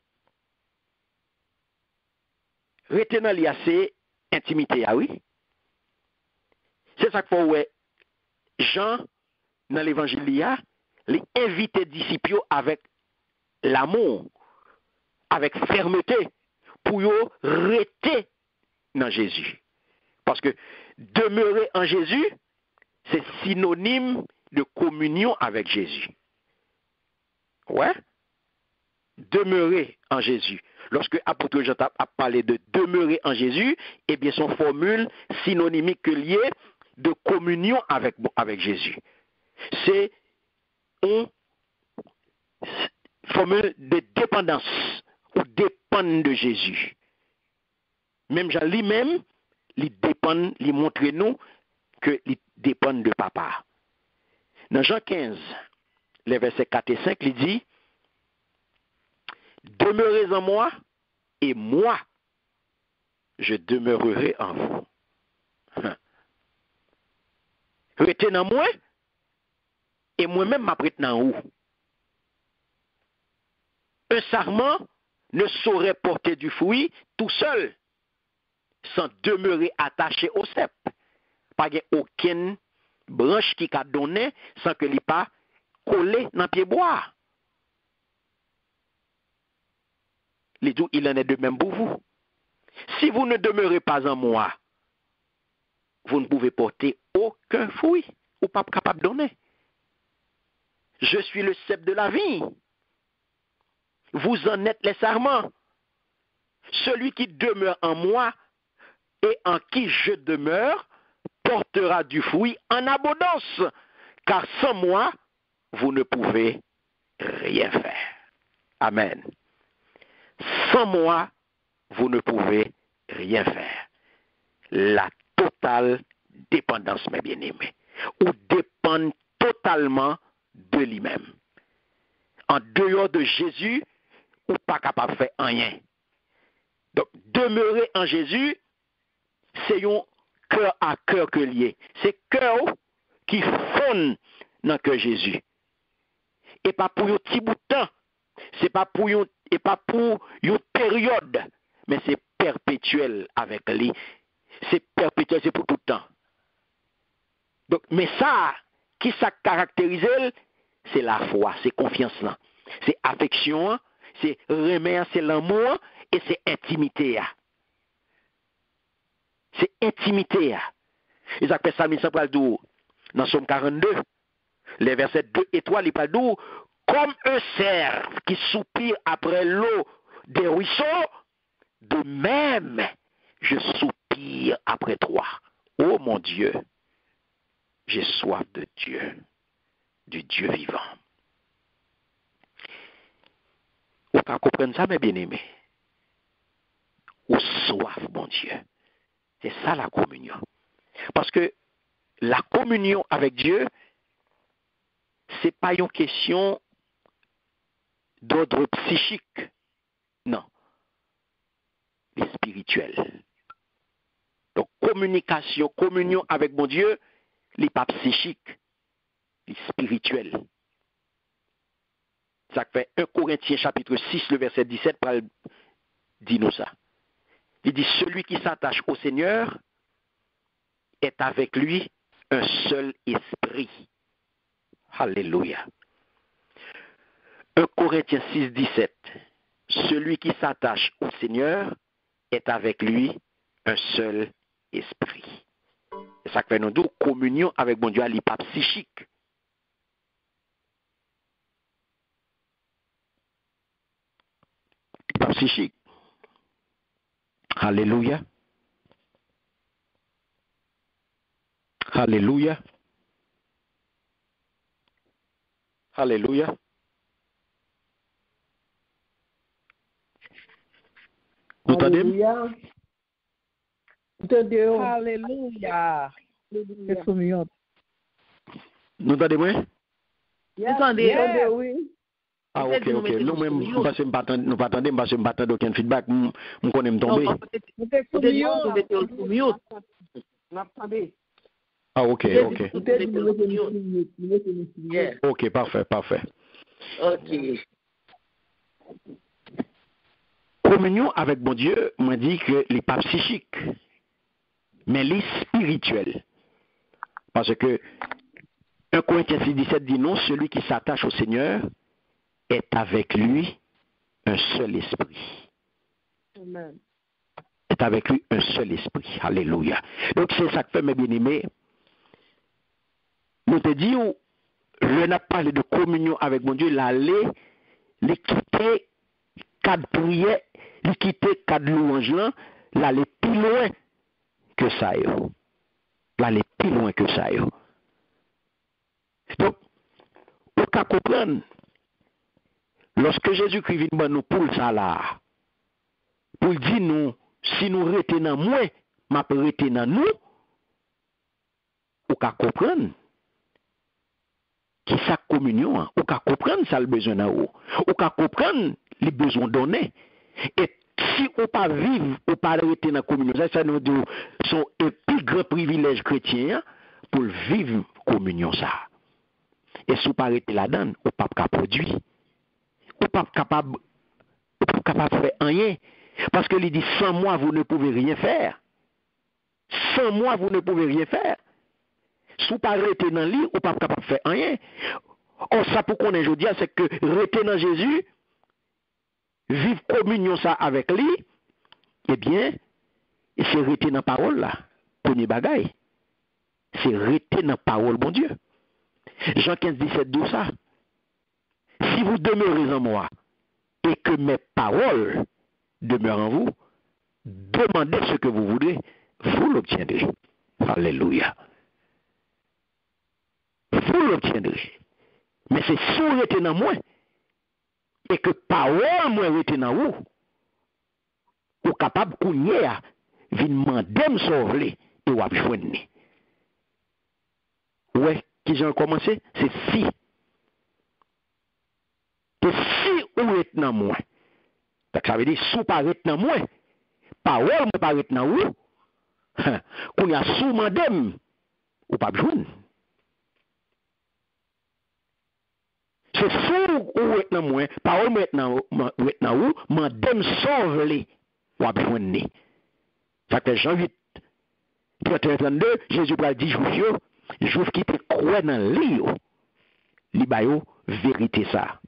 Rester dans le lit, c'est intimité, ah oui. C'est ça qu'il faut, ouais. Jean, dans l'évangile, il invite les disciples avec l'amour, avec fermeté, pour rester dans Jésus. Parce que demeurer en Jésus, c'est synonyme de communion avec Jésus. Ouais? Demeurer en Jésus. Lorsque l'apôtre Jean a parlé de demeurer en Jésus, eh bien son formule synonymique liée de communion avec Jésus. C'est on formule de dépendance ou dépendre de Jésus. Même Jean lui-même, il dépend, il montre nous que il dépend de papa. Dans Jean 15, les versets 4 et 5, il dit, demeurez en moi et moi, je demeurerai en vous. Restez dans moi et moi-même m'apprête dans vous. Un sarment ne saurait porter du fruit tout seul sans demeurer attaché au cep. Pas aucune branche qui a donné sans que l'il pas collé dans pied bois. Il en est de même pour vous. Si vous ne demeurez pas en moi, vous ne pouvez porter aucun fruit ou pas capable de donner. Je suis le cep de la vie. Vous en êtes les sarments. Celui qui demeure en moi et en qui je demeure portera du fruit en abondance, car sans moi, vous ne pouvez rien faire. Amen. Sans moi, vous ne pouvez rien faire. La totale dépendance, mes bien-aimés, ou dépend totalement de lui-même. En dehors de Jésus, ou pas capable de faire rien. Donc, demeurer en Jésus, c'est un cœur à cœur que lié. C'est cœur qui fonde dans le cœur Jésus. Et pas pour un petit bout de temps. C'est pas pour une période, mais c'est perpétuel avec lui. C'est perpétuel, c'est pour tout le temps. Donc, mais ça, qui ça caractérise, c'est la foi, c'est confiance là. C'est affection, c'est remède, c'est l'amour et c'est intimité. C'est intimité. Et ça fait ça, dans Somme 42, les versets 2 et 3, il parle d'où, comme un cerf qui soupire après l'eau des ruisseaux, de même, je soupire après toi. Oh mon Dieu, j'ai soif de Dieu, du Dieu vivant. Vous pouvez comprendre ça, mes bien-aimés. Ou soif, mon Dieu. C'est ça la communion. Parce que la communion avec Dieu, ce n'est pas une question d'ordre psychique. Non. C'est spirituel. Donc, communion avec mon Dieu, n'est pas psychique, c'est spirituel. Ça fait 1 Corinthiens chapitre 6, le verset 17, dit nous ça. Il dit, celui qui s'attache au Seigneur est avec lui un seul esprit. Alléluia. 1 Corinthiens 6, 17. Celui qui s'attache au Seigneur est avec lui un seul esprit. Et ça fait nous dire communion avec mon Dieu à l'état psychique. L'état psychique. Alléluia. Alléluia. Alléluia. Vous entendez? Alléluia. Nous entendez? Vous entendez? Oui. Ah, ok. Nous-mêmes, nous ne pas attendre parce que nous n'avons aucun feedback. Nous connaissons tomber. Ah, ok. Ok, parfait. Ok. Communion avec mon Dieu m'a dit que n'est pas psychique, mais les spirituel. Parce que 1 Corinthiens 6, 17 dit non, celui qui s'attache au Seigneur est avec lui un seul esprit. Amen. Est avec lui un seul esprit. Alléluia. Donc c'est ça que fait mes bien-aimés. Nous te disons, je n'ai pas parlé de communion avec mon Dieu, l'aller, les quitter, cadre prière, les quitter cadre louange, l'aller plus loin que ça. L'aller plus loin que ça. Donc, on peut comprendre, Lorsque Jésus-Christ vient nous pour ça là, pour dire nous, si nous restons dans moi, m'a rester dans nous, ou qu'à comprendre qui sa communion, ou qu'à comprendre ça le besoin dans vous, ou qu'à comprendre les besoins donnés. Et si on pas vivre, ou pas rester dans la communion, ça nous dit son plus grand privilège chrétien pour vivre communion ça. Et si on pas rester là-dedans, on pas capable produire, on pas capable de faire rien, parce que il dit sans moi vous ne pouvez rien faire. Sans moi vous ne pouvez rien faire. Si vous ne pas rester dans le lit, vous ne pas capable de faire rien. Or, ça pour qu'on ait aujourd'hui, c'est que rester dans Jésus, vivre communion ça avec lui, eh bien, c'est rester dans la parole là. Premier bagaille. C'est rester dans la parole, bon Dieu. Jean 15, 17, 12 ça. Si vous demeurez en moi et que mes paroles demeurent en vous, demandez ce que vous voudrez, vous l'obtiendrez. Alléluia. Vous l'obtiendrez. Mais c'est si vous êtes dans moi et que parole moi est dans vous, vous êtes capable de couiller, de demander me sauver et vous avez joindre. Ouais, qui j'ai commencé? C'est si. Et si vous êtes dans moi, ça veut dire si vous n'êtes pas dans moi, parole ne pas dans vous, qu'on y a sous mandem, ou pas joindre. C'est sous ou est dans moi, parole ou est dans vous, mandem sauve-les, ou pas joindre. Ça fait Jean 8, 32, Jésus va dire Juif qui te croit dans l'île, li bayo vérité ça.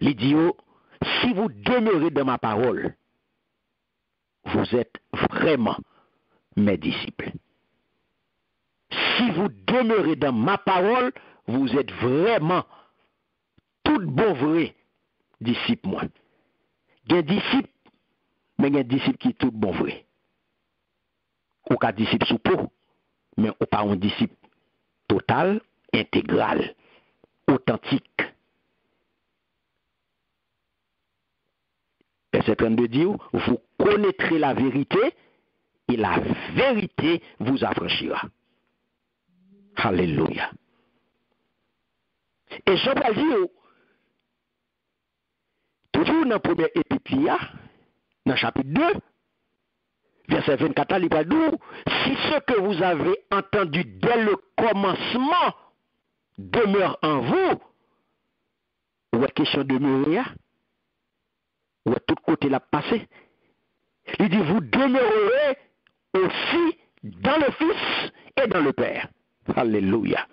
Il dit, si vous demeurez dans ma parole, vous êtes vraiment mes disciples. Si vous demeurez dans ma parole, vous êtes vraiment tout bon vrai disciple moi. Il y a un disciple, mais il y a un disciple qui est tout bon vrai. Ou qu'un disciple sous peau, mais ou pas un disciple total, intégral, authentique. Verset 32 dit, vous connaîtrez la vérité et la vérité vous affranchira. Alléluia. Et Jean va dire, toujours dans le premier épître, dans le chapitre 2, verset 24, il va dire, si ce que vous avez entendu dès le commencement demeure en vous, ou est question de demeurer, ou à tout côté la passé. Il dit, vous demeurerez aussi dans le Fils et dans le Père. Alléluia.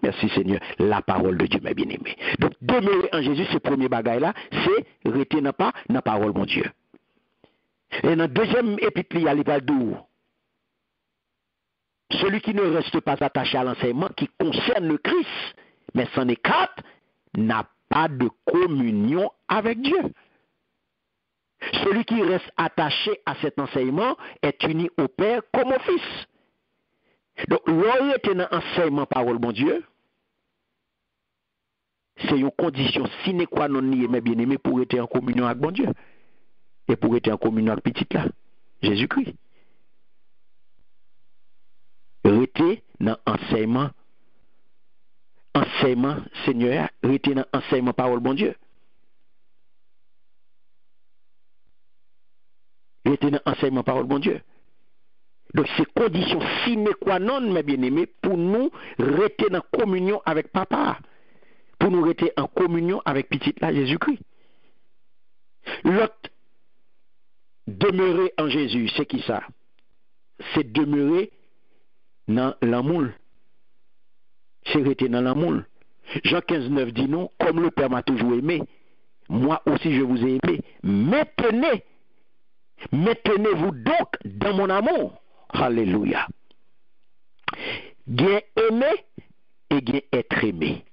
Merci Seigneur. La parole de Dieu, mes bien-aimés. Donc, demeurer en Jésus, ce premier bagage là, c'est rester dans la parole, mon Dieu. Et dans le deuxième épître, il y a les d'où celui qui ne reste pas attaché à l'enseignement qui concerne le Christ, mais s'en écarte, n'a pas de communion avec Dieu. Celui qui reste attaché à cet enseignement est uni au Père comme au Fils. Donc, l'on est dans l'enseignement parole, mon Dieu, c'est une condition sine qua non, mes bien-aimés, pour être en communion avec mon Dieu. Et pour être en communion avec petit là, Jésus-Christ. Rester dans l'enseignement, Seigneur, rester dans l'enseignement parole, mon Dieu. Rester dans l'enseignement parole, mon Dieu. Donc, c'est condition sine qua non, mes bien-aimés, pour nous rester en communion avec Papa. Pour nous rester en communion avec petit là, Jésus-Christ. L'autre, demeurer en Jésus, c'est qui ça? C'est demeurer dans l'amour. C'est rester dans l'amour. Jean 15, 9 dit non, comme le Père m'a toujours aimé, moi aussi je vous ai aimé. Maintenez-vous donc dans mon amour. Alléluia. Bien aimé et bien être aimé.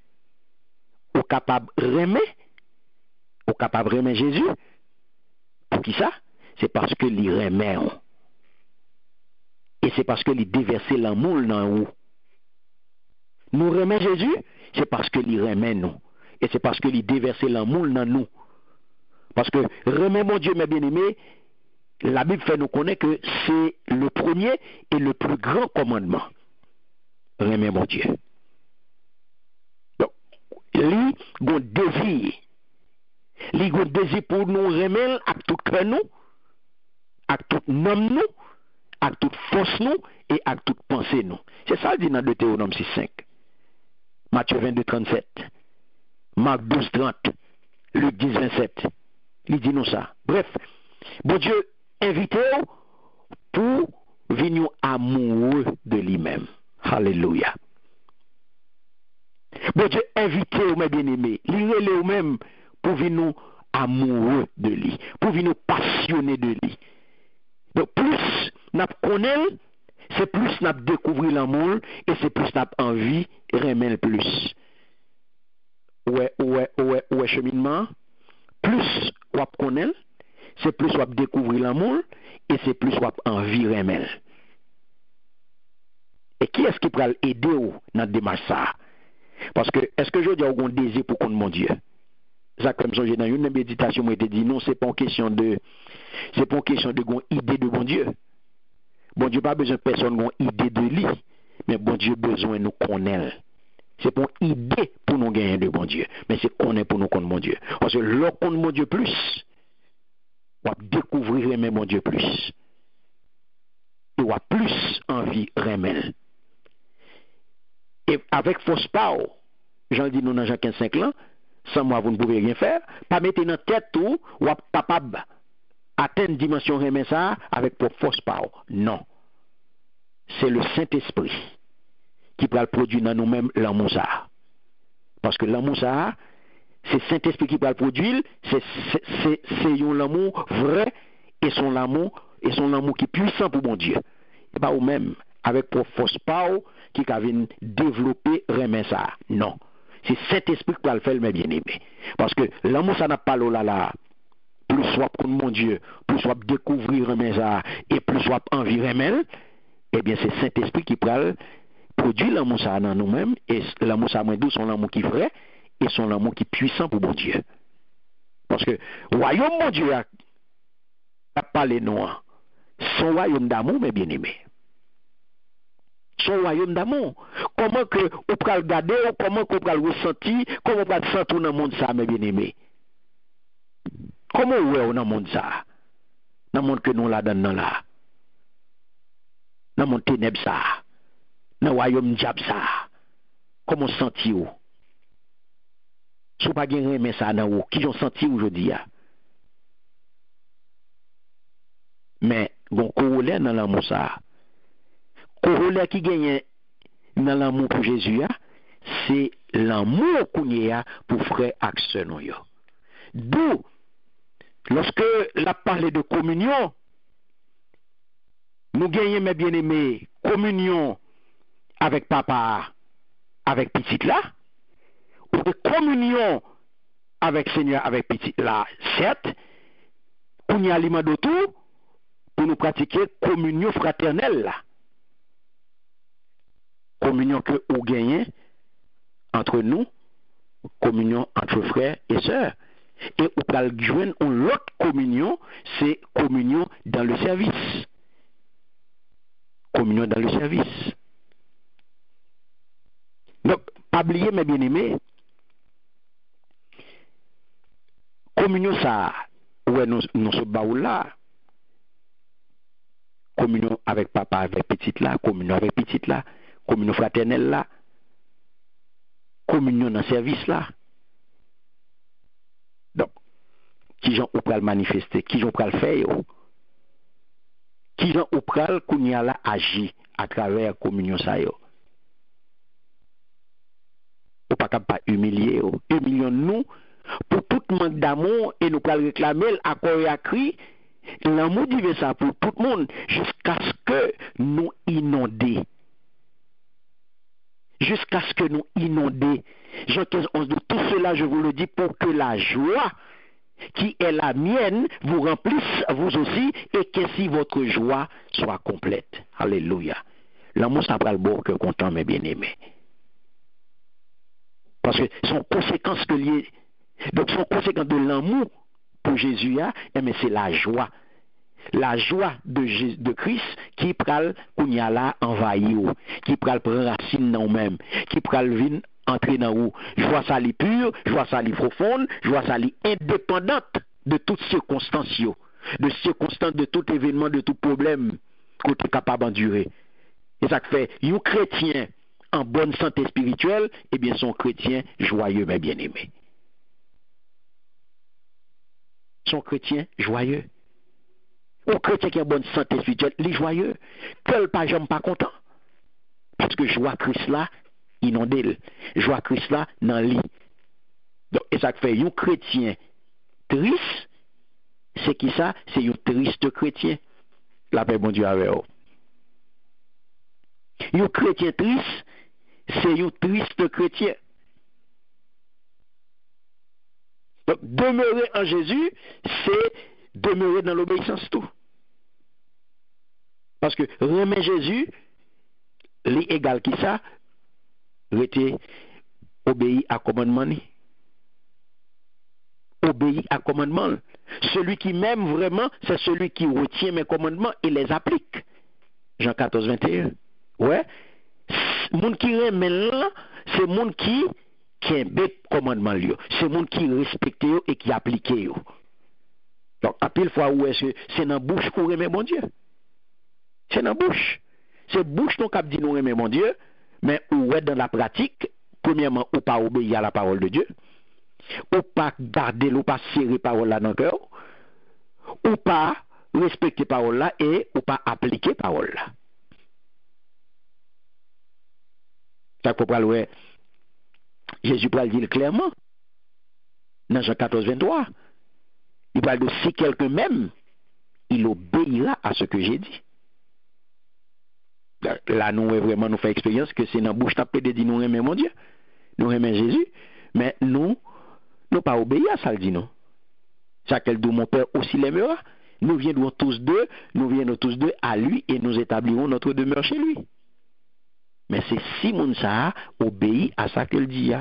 Ou capable d'aimer Jésus. Pour qui ça? C'est parce que l'il remet. Et c'est parce que l'il déverse l'amour dans nous. Nous remet Jésus, c'est parce que l'il remet nous. et c'est parce que il déverse l'amour dans nous. Parce que remet mon Dieu, mes bien-aimés, la Bible fait nous connaître que c'est le premier et le plus grand commandement. Remet mon Dieu. Donc, lui, il désir. Lui, il désir pour nous remettre à tout cœur nous, à tout nom nous, à toute force nous et à toute pensée nous. C'est ça le dit dans Deutéronome 6:5. Matthieu 22:37. Marc 12:30. Luc 10:27. Il dit nous ça. Bref, bon Dieu invitez-vous pour venir amoureux de lui-même. Alléluia. Bon Dieu invitez-vous, mes bien-aimés. Lirez-le même pour venir amoureux de lui, pour venir passionné de lui. Donc plus nous connaissons, c'est plus nous découvrons l'amour et c'est plus nous envie de remettre plus. Ouais, cheminement. Plus on connaît, c'est plus on découvrir l'amour et c'est plus on envie de remettre. Et qui est-ce qui peut aider dans cette démarche ça? Parce que est-ce que je dis un désir pour connaître mon Dieu? Ça comme ça j'ai dans une méditation moi été dit non, c'est pas une question de gon idée de bon Dieu. Bon Dieu pas besoin de personne gon idée de lui, mais bon Dieu besoin nous connaître. C'est pour idée pour nous gagner de bon Dieu, mais c'est connaître pour nous connaître mon Dieu. Parce que lorsqu'on connaît mon Dieu plus, on va découvrir aimer mon Dieu plus. Et on a plus envie de remettre. Et avec force power, j'en dis nous dans Jean 15:5 là, sans moi vous ne pouvez rien faire, pas mettre dans tête tout ou capable atteindre dimension remettre ça avec force power. Non. C'est le Saint-Esprit qui peut produire dans nous-mêmes l'amour ça. Parce que l'amour ça, c'est Saint-Esprit qui peut le produire, c'est l'amour vrai et son amour qui est puissant pour mon Dieu. Et pas ou même avec force power qui va développer remettre ça. Non. C'est Saint-Esprit qui va le faire, mes bien-aimés. Parce que l'amour ça n'a pas là. Plus soit pour mon Dieu, plus soit découvrir remettre ça et plus soit envie remettre, eh bien c'est Saint-Esprit qui peut produit l'amour ça dans nous-mêmes et l'amour ça moins doux son amour qui est vrai et son amour qui est puissant pour mon Dieu. Parce que royaume mon Dieu a parlé noir. Son royaume d'amour mes bien-aimés. Son royaume d'amour. Comment que on peut regarder, comment qu'on peut ressentir, comment on peut sentir dans le monde ça mes bien-aimés. Comment ouais dans le monde ça? Dans le monde que nous là dedans là. Dans le monde ténèbres ça. Dans le royaume diable ça. Comment sentir? Si vous pas gagner mais ça dans vous, qui ont senti aujourd'hui? Mais bon corollaire dans l'amour ça. Corollaire qui gagne dans l'amour pour Jésus, c'est l'amour qu'on y a pour frère action. D'où, lorsque la parlé de communion, nous gagnons, mes bien-aimés, communion avec papa, avec petite là, ou de communion avec Seigneur, avec petite là, certes, qu'on y a aliment de tout, pour nous pratiquer communion fraternelle là. Communion que vous gagnez entre nous, communion entre frères et sœurs. Et vous pouvez joindre une autre communion, c'est communion dans le service. Communion dans le service. Donc, pas oublier mes bien-aimés, communion ça, ouais, nous ce baoul là, communion avec papa, avec petite là, communion avec petite là, communion fraternelle là, communion dans le service là. Donc, qui j'en ou pral manifester, qui j'en pral faire, qui j'en ou pral qu'on y a là agir à travers communion ça yo. Ou pas capable humilier, humilions nous pour tout manque d'amour et nous pral réclamer à corps et à cri l'amour divin ça pour tout le monde jusqu'à ce que nous inondions. Jusqu'à ce que nous inondions. Jean 15, 11, de tout cela, je vous le dis pour que la joie qui est la mienne vous remplisse vous aussi et qu'ainsi votre joie soit complète. Alléluia. L'amour, ça prend le bon que content, mes bien-aimés. Parce que son conséquence que lié, donc son conséquence de l'amour pour Jésus, mais c'est la joie. La joie de Christ qui pral kounya la envahi ou, qui pral prendre racine dans nous-mêmes, qui pral vin entrer dans vous. Joie ça li pure, joie ça li profonde, joie ça li indépendante de toutes circonstances, de tout événement, de tout problème que tu es capable d'endurer. Et ça fait, un chrétien en bonne santé spirituelle, eh bien son chrétien joyeux, mais bien aimé. Son chrétien joyeux. Un chrétien qui a bonne santé spirituelle, il est joyeux. Quel pas jamais pas content. Parce que joie Christ là, inondé. Joie Christ là, dans lit. Donc, et ça fait, un chrétien triste, c'est qui ça? C'est un triste chrétien. La paix, bon Dieu, avec vous. Un chrétien triste, c'est un triste chrétien. Donc, demeurer en Jésus, c'est demeurer dans l'obéissance tout. Parce que remettre Jésus, l'égal qui ça, rester obéi à commandement. Obéi à commandement. Celui qui m'aime vraiment, c'est celui qui retient mes commandements et les applique. Jean 14, 21. Ouais. Moun qui remet là, c'est moun qui aime commandement lui. C'est moun qui respecte et qui applique yo. Donc, à pile fois où est-ce que c'est dans la bouche qu'on remet mon Dieu? C'est dans la bouche. C'est bouche qu'on cap dit nous remet mon Dieu, mais où est dans la pratique, premièrement, ou pas obéir à la parole de Dieu, ou pas garder, ou pas serrer parole là dans le cœur, ou pas respecter parole là et ou pas appliquer parole là. Ça faut pas le Jésus peut le dire clairement dans Jean 14, 23. Il parle de si quelqu'un m'aime, il obéira à ce que j'ai dit. Là, nous vraiment nous fait expérience que c'est dans la bouche tapée de dire nous aimons mon Dieu, nous aimons Jésus, mais nous pas obéir à ça, le dit non. Ça qu'elle dit mon Père aussi l'aimera. Nous viendrons tous deux à lui et nous établirons notre demeure chez lui. Mais c'est si mon ça obéit à ça qu'elle dit.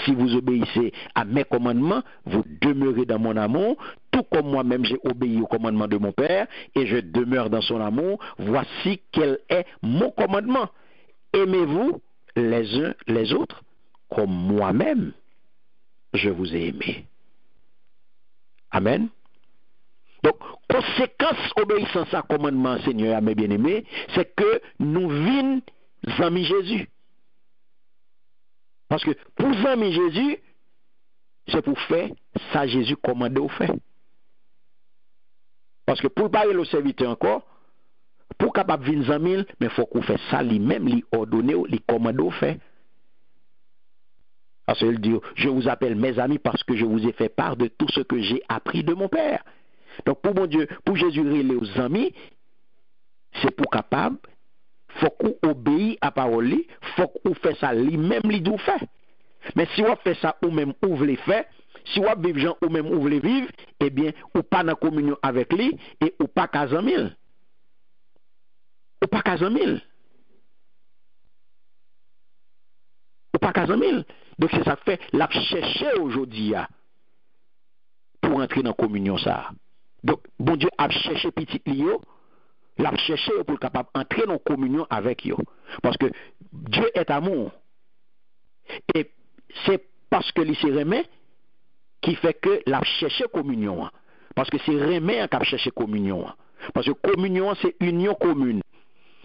Si vous obéissez à mes commandements, vous demeurez dans mon amour, tout comme moi-même j'ai obéi au commandement de mon Père, et je demeure dans son amour. Voici quel est mon commandement. Aimez-vous les uns les autres comme moi-même je vous ai aimé. Amen. Donc, conséquence obéissance à commandement, Seigneur, mes bien-aimés, c'est que nous vînes amis Jésus. Parce que pour amis Jésus, c'est pour faire ça Jésus commandé au fait. Parce que pour parler au serviteur encore, pour capable venir amis, mais il faut qu'on fasse ça lui-même, lui ordonner, lui commander au fait. Parce qu'il dit, je vous appelle mes amis parce que je vous ai fait part de tout ce que j'ai appris de mon Père. Donc pour mon Dieu, pour Jésus relève aux amis, c'est pour capable, faut qu'on obéisse à parole, faut qu'on fait ça lui-même, lui d'où fait. Mais si on fait ça ou même ou vous les fait, si on vivre gens ou même ou vous les vivre, eh bien, ou pas dans communion avec lui et ou pas qu'à 100 000. Ou pas qu'à 100 000. Ou pas qu'à 100 000. Donc c'est ça que fait, l'a chercher aujourd'hui pour entrer dans la communion ça. Donc bon Dieu a cherché petit Lio, l'a cherché pour capable entrer dans communion avec eux. Parce que Dieu est amour. Et c'est parce que il se remet qui fait que l'a cherché communion. Parce que c'est remet qui a cherché communion. Parce que communion c'est union commune.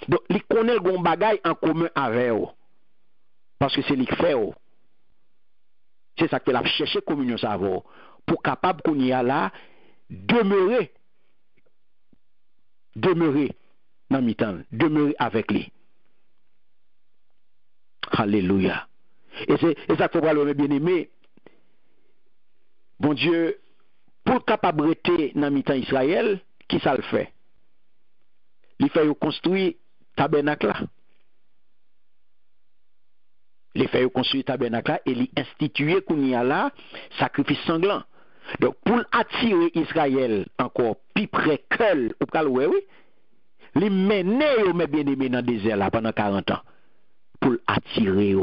Donc il connaît le bon bagage en commun avec eux. Parce que c'est lui qui fait. C'est ça que la chercher communion ça pour capable qu'on y a là demeurer dans mi-temps, demeurer avec lui. Alléluia. Et ça qu'il faut voir le bien-aimé. Bon Dieu, pour capable rester dans mi-temps Israël, qui ça le fait? Il fait construire tabernacle là. Il fait construire tabernacle et il instituer qu'on y a là sacrifice sanglant. Donc pour attirer Israël encore plus près que ou pas oui, il mener mes bien-aimés dans le désert là pendant 40 ans pour attirer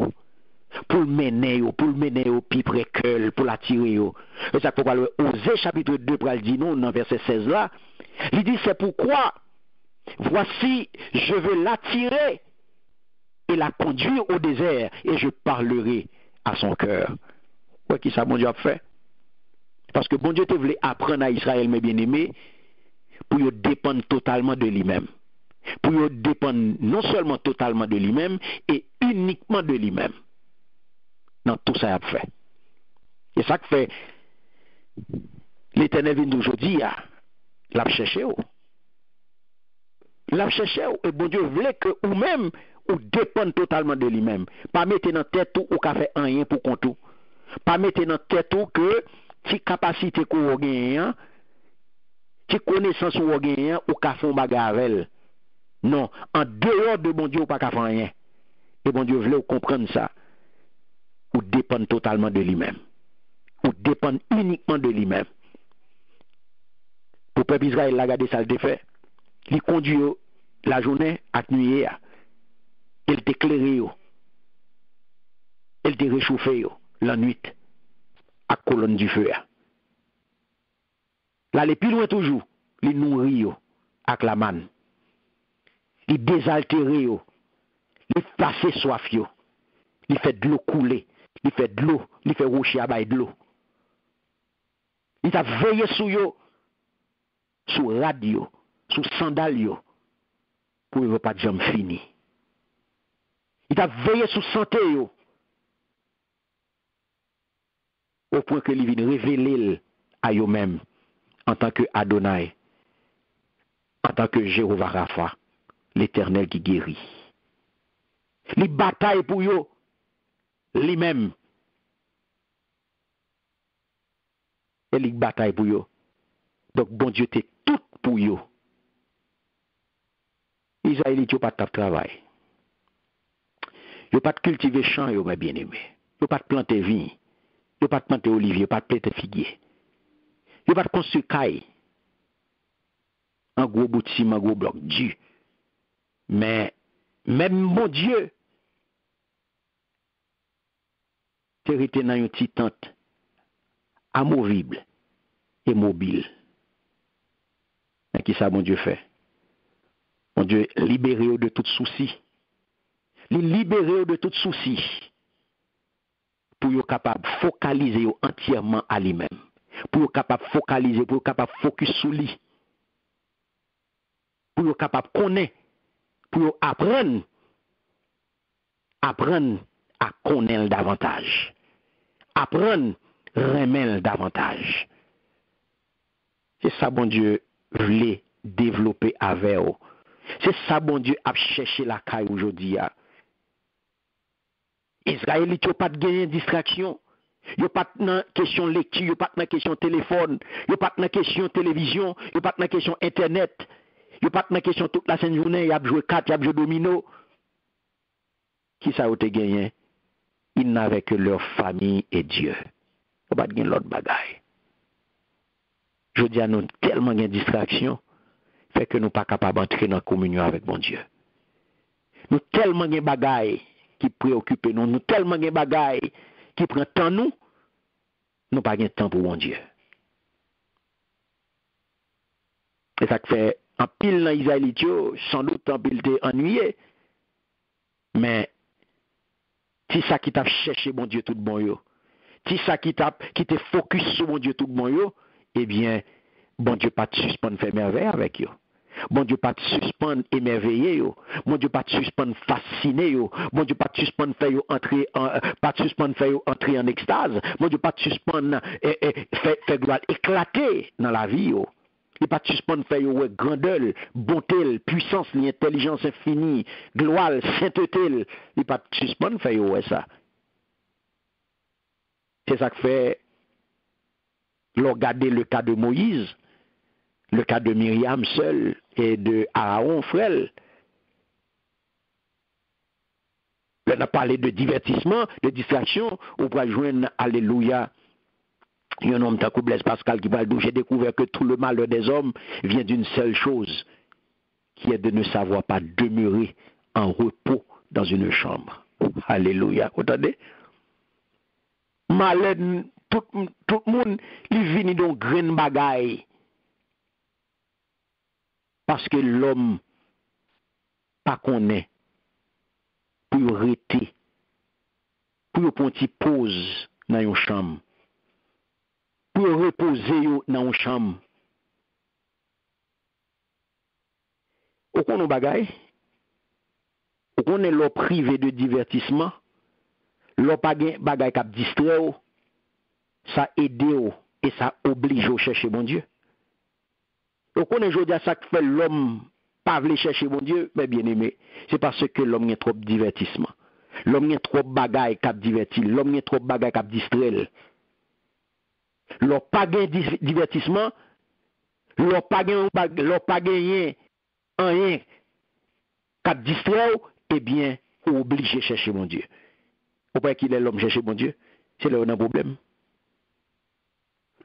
pour le mener, puis préquel, pour l'attirer. C'est ça pourquoi Osée chapitre 2, pour le dire non, dans verset 16 là, il dit c'est pourquoi, voici, je veux l'attirer et la conduire au désert, et je parlerai à son cœur. Ouais, qui ça, mon Dieu a fait? Parce que bon Dieu te voulait apprendre à Israël, mes bien-aimés, pour y dépendre totalement de lui-même. Pour y dépendre non seulement totalement de lui-même, et uniquement de lui-même. Dans tout ça, il a fait. Et ça que fait, l'Éternel vient d'aujourd'hui, l'a cherché. L'a cherché, et bon Dieu voulait que ou-même, ou dépendre totalement de lui-même. Pas mettre dans tête ou qu'a fait rien pour compte tout. Pas mettre dans tête ou que si capacité qu'on gagne, si connaissance qu'on gagne ou qu'a fait bagarre. Non, en dehors de bon Dieu ou pas qu'a fait rien. Et bon Dieu voulait comprendre ça. Ou dépendre totalement de lui-même. Ou dépendre uniquement de lui-même. Pour peuple Israël, la garder ça le défait. Il conduit la journée à nuit. Il t'éclaire. Il te réchauffe la nuit à colonne du feu. Là, les plus loin toujours, il nourrit avec la manne. Il désaltère, il passe soif, il fait de l'eau couler, il fait de l'eau, il fait rocher à bail de l'eau. Il a veillé sur sous radio, sous sandal, pour ne pas de jambe fini. Il a veillé sur santé, au point que il vient révéler à eux-mêmes en tant que Adonai, en tant que Jéhovah Rapha, l'Éternel qui guérit. Les batailles pour eux, lui-même. Et les batailles pour eux. Donc, bon Dieu, t'es tout pour eux. Israélites n'ont pas de travail. Ils n'ont pas de cultiver champ, mes bien-aimés. Ils n'ont pas de planter vigne. Ils n'ont pas de planter olivier. Ils n'ont pas de planter figuier. Ils n'ont pas de construire caille. Un gros bout de ciment, un gros bloc. Dieu. Mais, même mon Dieu, t'es resté dans une petite tente amovible et mobile. Mais qui ça, mon Dieu, fait? Mon Dieu, libérez-vous de tout souci. Libérez-vous de tout souci. Pour être capable de focaliser entièrement à lui-même. Pour être capable de focaliser, pour être capable de focus sur lui. Pour être capable de connaître. Pour apprendre à connaître davantage. Apprendre à remettre davantage. C'est ça, bon Dieu, voulait développer avec vous. C'est ça, bon Dieu, a cherché la caille aujourd'hui. Israël, il n'y a pas de gagner distraction. Il n'y a pas de question lecture, il n'y a pas de question téléphone, il n'y a pas de question télévision, il n'y a pas de question internet, il n'y a pas de question toute la sainte journée, il y a joué 4, il y a joué domino. Qui ça a été gagné? Ils n'avaient que leur famille et Dieu. Il n'y a pas de gagner l'autre bagaille. Je dis à nous tellement de distraction, fait que nous ne sommes pas capables d'entrer dans la communion avec mon Dieu. Nous tellement de bagaille qui préoccupent nous, nous tellement de bagaille qui prend temps nous pas de temps pour mon Dieu. Et ça fait en pile dans Israël, sans doute en pile t'es ennuyé, mais si ça qui t'a cherché mon Dieu tout bon yo, si ça qui te focus sur mon Dieu tout bon yo, eh bien, bon Dieu pas te suspendre faire merveille avec yo. Bon Dieu pas te suspendre émerveiller yo. Bon Dieu pas te suspendre fasciner yo. Bon Dieu pas te suspendre faire yo entrer en extase. Bon Dieu pas te suspendre faire gloire éclater dans la vie yo. Il pas te suspendre faire yo grandeur, bonté, puissance, intelligence infinie, gloire, sainteté. Il pas te suspendre faire yo ça. C'est ça que fait regarder le cas de Moïse, le cas de Myriam seule et de Aaron frère. On a parlé de divertissement, de distraction, on peut joindre alléluia. Il y a un homme comme Blaise Pascal qui va dire, j'ai découvert que tout le malheur des hommes vient d'une seule chose, qui est de ne savoir pas demeurer en repos dans une chambre. Alléluia. Vous entendez? malade, tout le monde, il vient dans grain bagaille. Parce que l'homme, pas connaît, pour arrêter, pour prendre une pause dans une chambre, pour reposer dans une chambre. Ou qu'on bagaille, ou qu'on est l'eau privé de divertissement, l'eau pas bagaille qui distrait, ça aide et ça oblige à chercher mon Dieu. Ou qu'on est aujourd'hui à ça que fait l'homme pas veut chercher mon Dieu, mais bien aimé, c'est parce que l'homme a trop de divertissement. L'homme a trop de bagaille qui divertit, l'homme a trop de bagaille qui distrait. L'homme pas de divertissement, l'homme pas gagné rien qui distrait, eh bien, obligé de chercher mon Dieu. Ou pas qu'il est l'homme chercher mon Dieu, c'est là où on a un problème.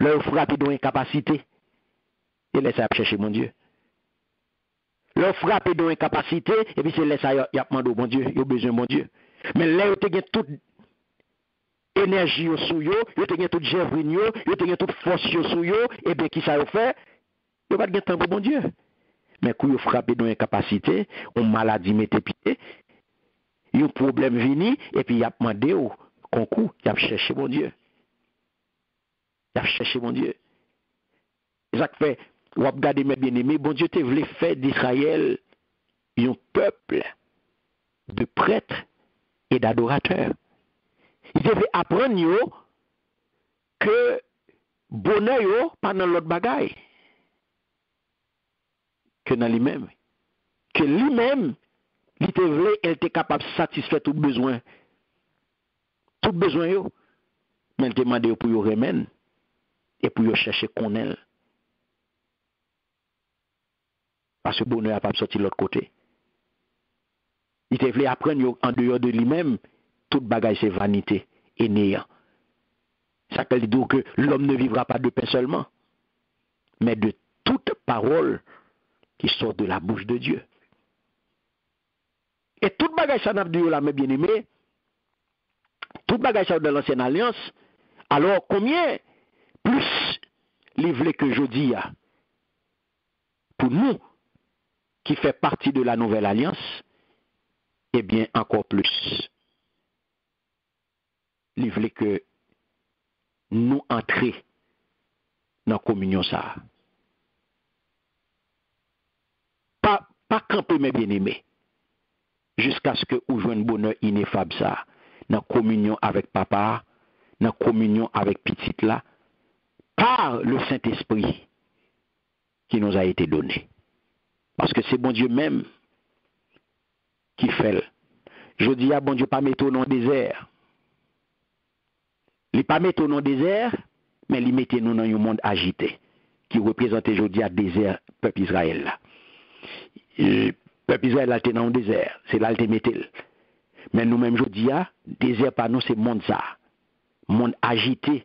L'homme frappe dans incapacité, et laisse à chercher mon Dieu. L'homme frappe dans incapacité, et puis c'est laisse à y a demandé mon Dieu, il a besoin de mon Dieu. Mais là, il y a toute énergie sur eux, il y a toute gèvrine, il y a toute force sur eux, et bien qui ça fait? Il n'y a pas de temps pour mon Dieu. Mais quand vous frappez dans l'incapacité, une maladie mette pied, il y a un problème venu, et puis il a demandé au concours, il a cherché mon Dieu. Il a cherché mon Dieu. Jacques fait, vous regardez mes bien-aimés, bon Dieu te voulait faire d'Israël un peuple de prêtres et d'adorateurs. Il devait apprendre yo, que bonheur yo, pas dans l'autre bagaille. Que dans lui-même. Que lui-même, il te voulait, elle était capable de satisfaire tout besoin. Tout besoin yo. Mais il te demandait pour yo remen et pour yo chercher qu'on elle. Parce que bonheur n'a pas sorti de l'autre côté. Il te voulait apprendre en dehors de lui-même, toute bagaille c'est vanité et néant. Ça veut dire que l'homme ne vivra pas de pain seulement, mais de toute parole qui sort de la bouche de Dieu. Et toute bagaille ça n'a pas dit là, mes bien-aimés, toute bagaille ça de l'ancienne alliance, alors combien plus il voulait que je dis pour nous qui fait partie de la nouvelle alliance, eh bien encore plus. Il voulait que nous entrions dans la communion ça. Pas camper mes bien-aimés. Jusqu'à ce que vous jouiez un bonheur ineffable ça. Dans la communion avec papa, dans la communion avec petite là, par le Saint-Esprit qui nous a été donné. Parce que c'est bon Dieu même qui fait. Je dis à bon Dieu pas mettre dans le désert. Il pas mettre dans le désert, mais il mettait nous dans un monde agité qui représente aujourd'hui le désert peuple Israël là. Le peuple Israël là était dans le désert, c'est là qu'il mettait. Mais nous-mêmes aujourd'hui désert par nous c'est monde ça. Monde agité,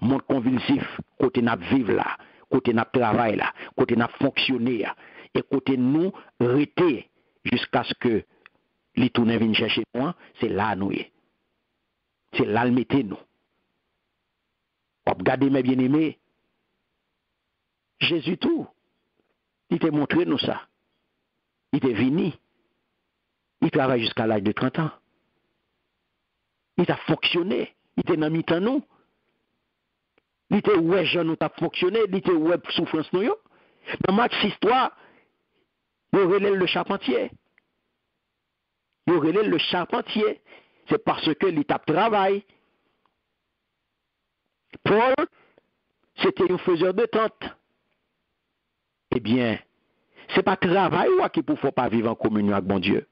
monde convulsif, côté n'a vivre là, côté n'a travail là, côté n'a fonctionner là, et côté nous rester jusqu'à ce que les tourneurs viennent chercher nous, c'est là nous. C'est là le mettez nous. Regardez mes bien-aimés, Jésus tout, il t'a montré nous ça. Il est venu. Il travaille jusqu'à l'âge de 30 ans. Il a fonctionné. Il était dans mi-temps nous. Il était ouais, Jean nous a fonctionné. Il était ouais, souffrance nous. Dans Max histoire, il relève le charpentier. Il relève le charpentier. C'est parce que il tape travail. Paul, c'était un faiseur de tente. Eh bien, c'est pas travail qui ne faut pas vivre en communion avec mon Dieu.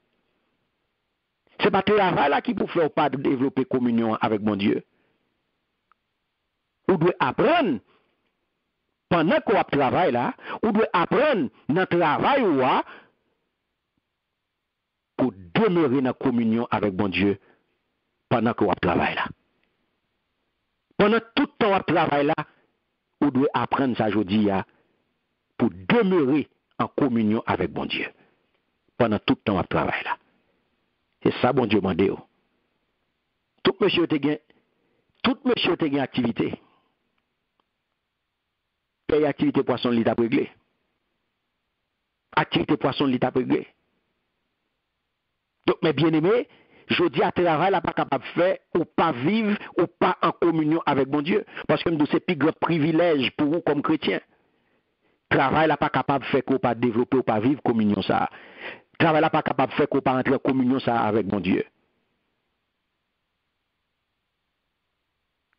C'est pas travail là qui ne faut pas développer communion avec mon Dieu. Vous devez apprendre pendant qu'on travaille là, vous devez apprendre dans le travail pour demeurer dans communion avec mon Dieu pendant qu'on travaille là. Pendant tout le temps qu'on travaille là, vous devez apprendre ça aujourd'hui pour demeurer en communion avec bon Dieu. Pendant tout le temps, on travaille là. C'est ça, bon Dieu, m'a dit. Tout monsieur te gagne, tout monsieur te gen activité. Paye activité poisson l'État réglé. Activité poisson l'État réglé. Donc, mes bien-aimés, je dis à travail, là, pas capable de faire, ou pas vivre, ou pas en communion avec mon Dieu. Parce que c'est plus grand privilège pour vous comme chrétiens. Travail, là, pas capable de faire, qu'on pas développer, ou pas vivre communion ça. Travail, là, pas capable de faire, qu'on pas entrer en communion ça avec mon Dieu.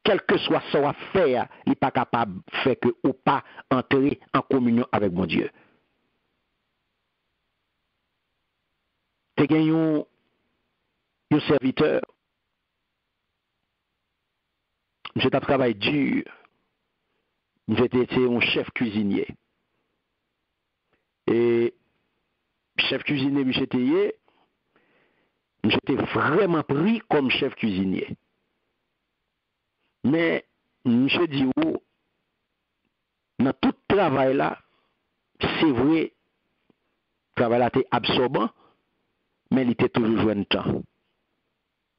Quel que soit ce qu'on fait, il n'est pas capable de faire que ou pas entrer en communion avec mon Dieu. Tu as un serviteur, j'ai un travail dur, j'étais un chef cuisinier. Et chef cuisinier, j'étais vraiment pris comme chef cuisinier. Mais, monsieur dit, dans tout travail là, c'est vrai, le travail là était absorbant, mais il était toujours joué un temps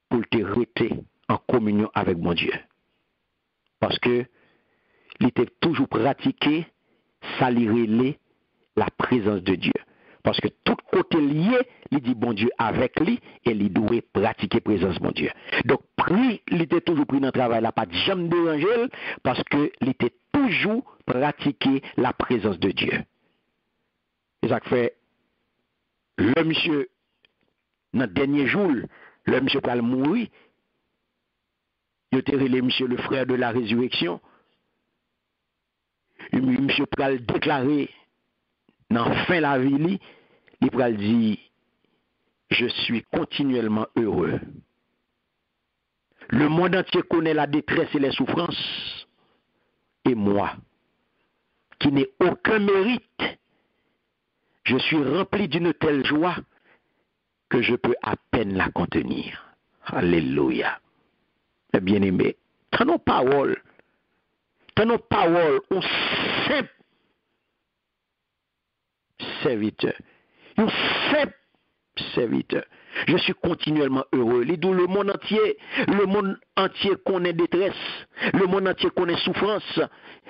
pour te rester en communion avec mon Dieu. Parce que il était toujours pratiqué, s'allier la présence de Dieu. Parce que tout côté lié, il dit bon Dieu avec lui et il doit pratiquer la présence de mon Dieu. Donc, il était toujours pris dans le travail, là, pas de jamais déranger parce qu'il était toujours pratiqué la présence de Dieu. Et ça fait, le monsieur, dans le dernier jour, le monsieur va mourir, il était relé monsieur le frère de la résurrection. Monsieur va déclarer dans la fin de la vie, il va dire, je suis continuellement heureux. Le monde entier connaît la détresse et les souffrances. Et moi, qui n'ai aucun mérite, je suis rempli d'une telle joie que je peux à peine la contenir. Alléluia. Bien-aimé, t'as nos paroles, on simple serviteur. Un simple serviteur. Je suis continuellement heureux. Le monde entier connaît détresse. Le monde entier connaît souffrance.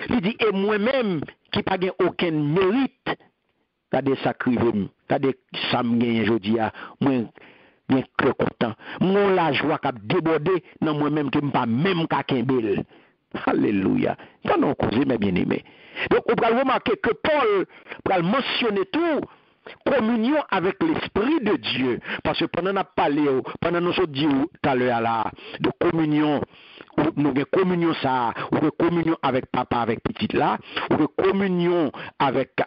Il dit, et moi-même, qui n'ai pas aucun mérite, t'as des sacrifices, t'as des samedi aujourd'hui, moi, bien que content. Moi, la joie qui a débordé, dans moi-même, qui ne pas même qu'à Kimbel. Alléluia. Ça non causé, mes bien-aimés. Donc, on va remarquer que Paul va mentionner tout. Communion avec l'Esprit de Dieu. Parce que pendant qu'on a parlé, pendant nous avons dit tout à l'heure là, de communion, nous avons communion ça, ou de communion avec papa, avec petite là, ou de communion avec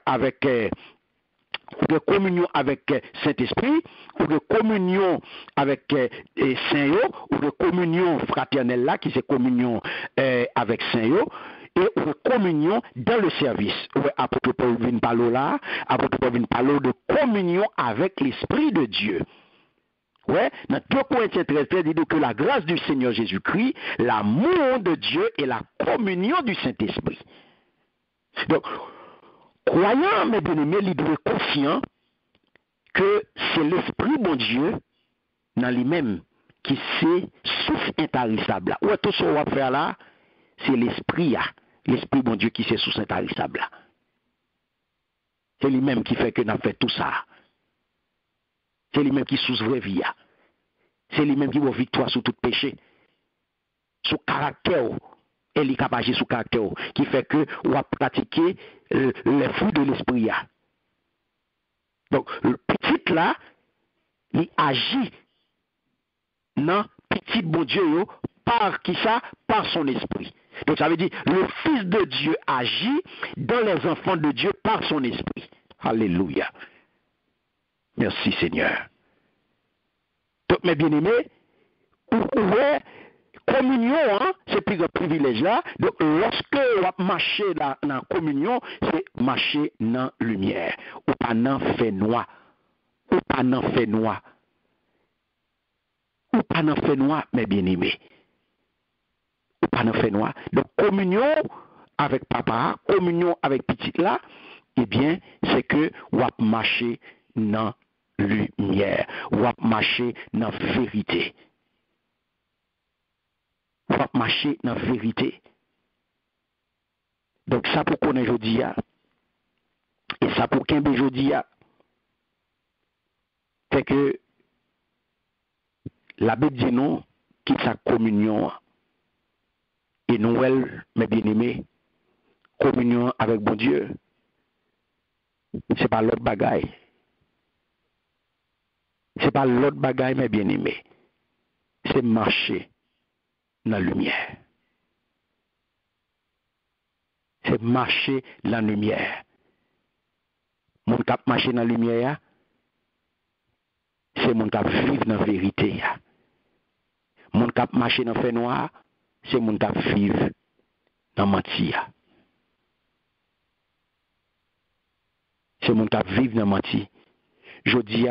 ou de communion avec Saint-Esprit, ou de communion avec Saint-Yo, ou de communion fraternelle là, qui c'est communion avec Saint-Yo, et ou de communion dans le service. Ouais, apôtre Paul vient parler là, apôtre Paul vient parler de communion avec l'Esprit de Dieu. Ouais, dans 2 Corinthiens 13, il dit que la grâce du Seigneur Jésus-Christ, l'amour de Dieu et la communion du Saint-Esprit. Donc, croyant, mes bien-aimés, il doit être conscient que c'est l'Esprit bon Dieu dans lui-même qui c'est source intarissable. Ouais, tout ce qu'on va faire là, c'est l'Esprit bon Dieu qui c'est source intarissable. C'est lui-même qui fait que nous avons fait tout ça. C'est lui-même qui source vraie vie. C'est lui-même qui va victoire sur tout péché. Sur caractère. Et il est capable d'agir sur caractère. Qui fait que on va pratiquer les fruits de l'esprit. Donc, le petit là, il agit dans petit bon Dieu par qui ça? Par son esprit. Donc, ça veut dire, le Fils de Dieu agit dans les enfants de Dieu par son esprit. Alléluia. Merci Seigneur. Donc, mes bien-aimés, communion, hein, c'est plus un privilège là. Donc, lorsque on marche dans la communion, c'est marcher dans la lumière. Ou pas dans fait noir. Ou pas dans fait noir. Ou pas dans fait noir, mes bien-aimés. Ou pas dans fait noir. Donc, communion avec papa, communion avec petit là, eh bien, c'est que on va marcher dans lumière. On va marcher dans vérité. va marcher dans la vérité. Donc ça pour qu'on ait aujourd'hui, et ça pour qu'on ait aujourd'hui, fait que la Bible dit non, quitte sa communion, et Noël, mes bien-aimés, communion avec bon Dieu, c'est pas l'autre bagaille. C'est pas l'autre bagaille, mes bien-aimés. C'est marcher dans la lumière. C'est marcher dans la lumière. Mon cap marcher dans la lumière, c'est mon cap vivre dans la vérité. Mon cap marcher dans le fait noir, c'est mon cap vivre dans mentir. C'est mon cap vivre dans mentir. Je dis,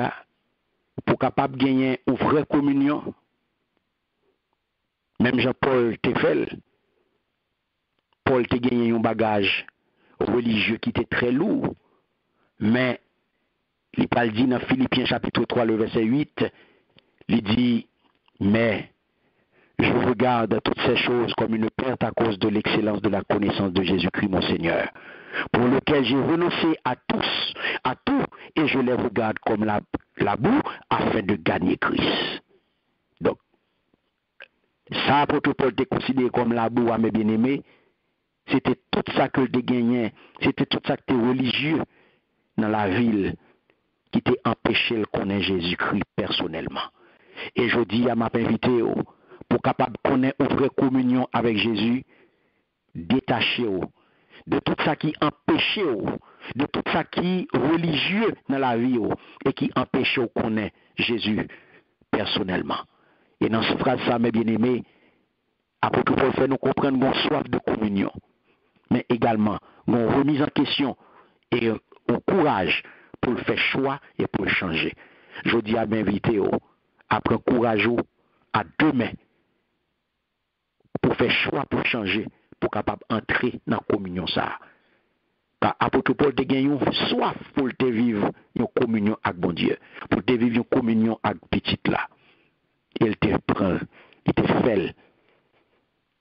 pour capable gagner une vraie communion, même Jean-Paul Tefel, Paul te gagné un bagage religieux qui était très lourd, mais il parle dit dans Philippiens chapitre 3, le verset 8, il dit, mais je regarde toutes ces choses comme une perte à cause de l'excellence de la connaissance de Jésus-Christ mon Seigneur, pour lequel j'ai renoncé à tout, et je les regarde comme la boue afin de gagner Christ. Donc, ça, apôtre Paul te considéré comme la boue à mes bien-aimés, c'était tout ça que tu gagnais, c'était tout ça que tu es religieux dans la ville qui t'a empêché de connaître Jésus-Christ personnellement. Et je dis à ma invité, pour capable de connaître une vraie communion avec Jésus, détachez-vous de tout ça qui empêche, de tout ça qui est religieux dans la vie et qui empêche de connaître Jésus personnellement. Et dans ce phrase, ça, mes bien-aimés, apôtre Paul fait nous comprendre qu'on soif de communion, mais également qu'on remise en question et au courage pour le faire choix et pour le changer. Je dis à m'inviter à prendre courage à demain pour faire choix pour changer, pour capable entrer dans la communion ça. Car apôtre Paul te gagne soif pour te vivre une communion avec bon Dieu, pour te vivre une communion avec petite là. Il te prend, il te fait,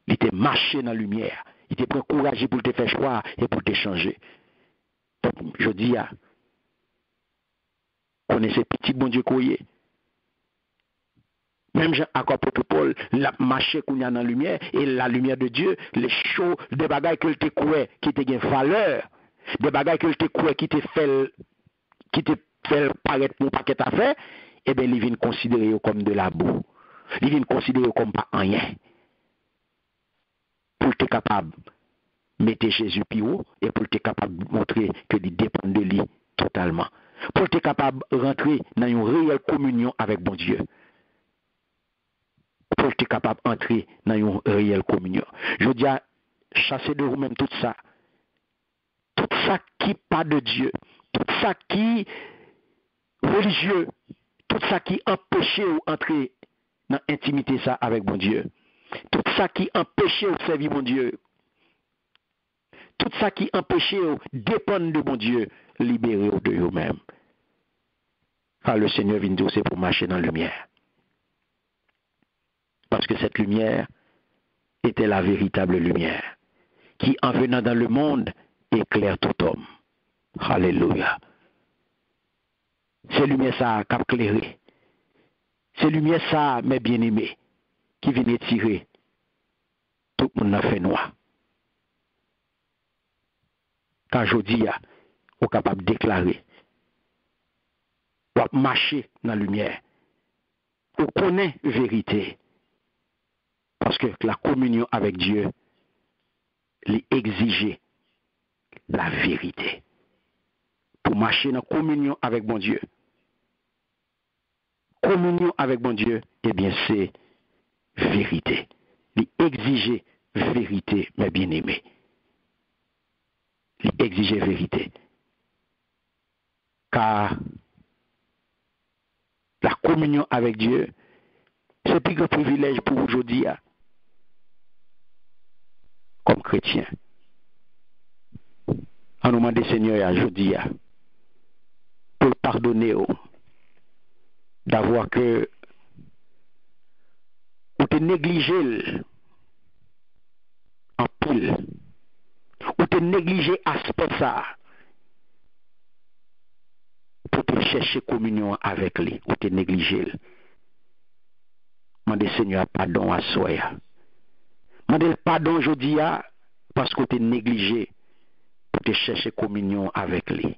il te marche dans la lumière, il te prend courage pour te faire choix et pour te changer. Donc, je dis à connaissez petit bon Dieu qu'on y est. Même Jean apôtre Paul, la marché qu'on y a dans la lumière, et la lumière de Dieu, les choses, des bagailles que te coué, qui te gagne valeur, des bagailles que te coué, qui te fait paraître pour paquet à faire, eh bien, il vient considérer comme de la boue. Il vient considérer comme pas rien. Pour être capable de mettre Jésus plus haut, et pour être capable de montrer que il dépend de lui totalement. Pour être capable de rentrer dans une réelle communion avec bon Dieu. Pour être capable d'entrer dans une réelle communion. Je dis à chasser de vous-même tout ça qui pas de Dieu, tout ça qui religieux, tout ça qui empêche ou entrer dans l'intimité ça avec bon Dieu, tout ça qui empêche ou servir bon Dieu, tout ça qui empêche ou dépendre de bon Dieu, libérez de vous-même. Car le Seigneur vient nous c'est pour marcher dans la lumière. Parce que cette lumière était la véritable lumière, qui en venant dans le monde éclaire tout homme. Alléluia. C'est lumière ça qui a éclairé. C'est lumière ça, mes bien-aimés, qui vient tirer tout le monde a fait noir. Quand je dis, on est capable de déclarer, on marcher dans la lumière, on connaît la vérité. Parce que la communion avec Dieu, il exige la vérité. Pour marcher dans la communion avec bon Dieu. Communion avec bon Dieu, eh bien c'est vérité. Il exige vérité, mes bien-aimés. Il exige vérité. Car la communion avec Dieu, c'est plus qu'un privilège pour aujourd'hui, comme chrétien. En nous demandant Seigneur aujourd'hui, pour pardonner, d'avoir que ou te négligé pile. Ou te négligé aspect ça. Pour te chercher communion avec lui. Ou te négligé. Mande Seigneur pardon à soi. Mande pardon aujourd'hui parce que tu es négligé pour te chercher communion avec lui.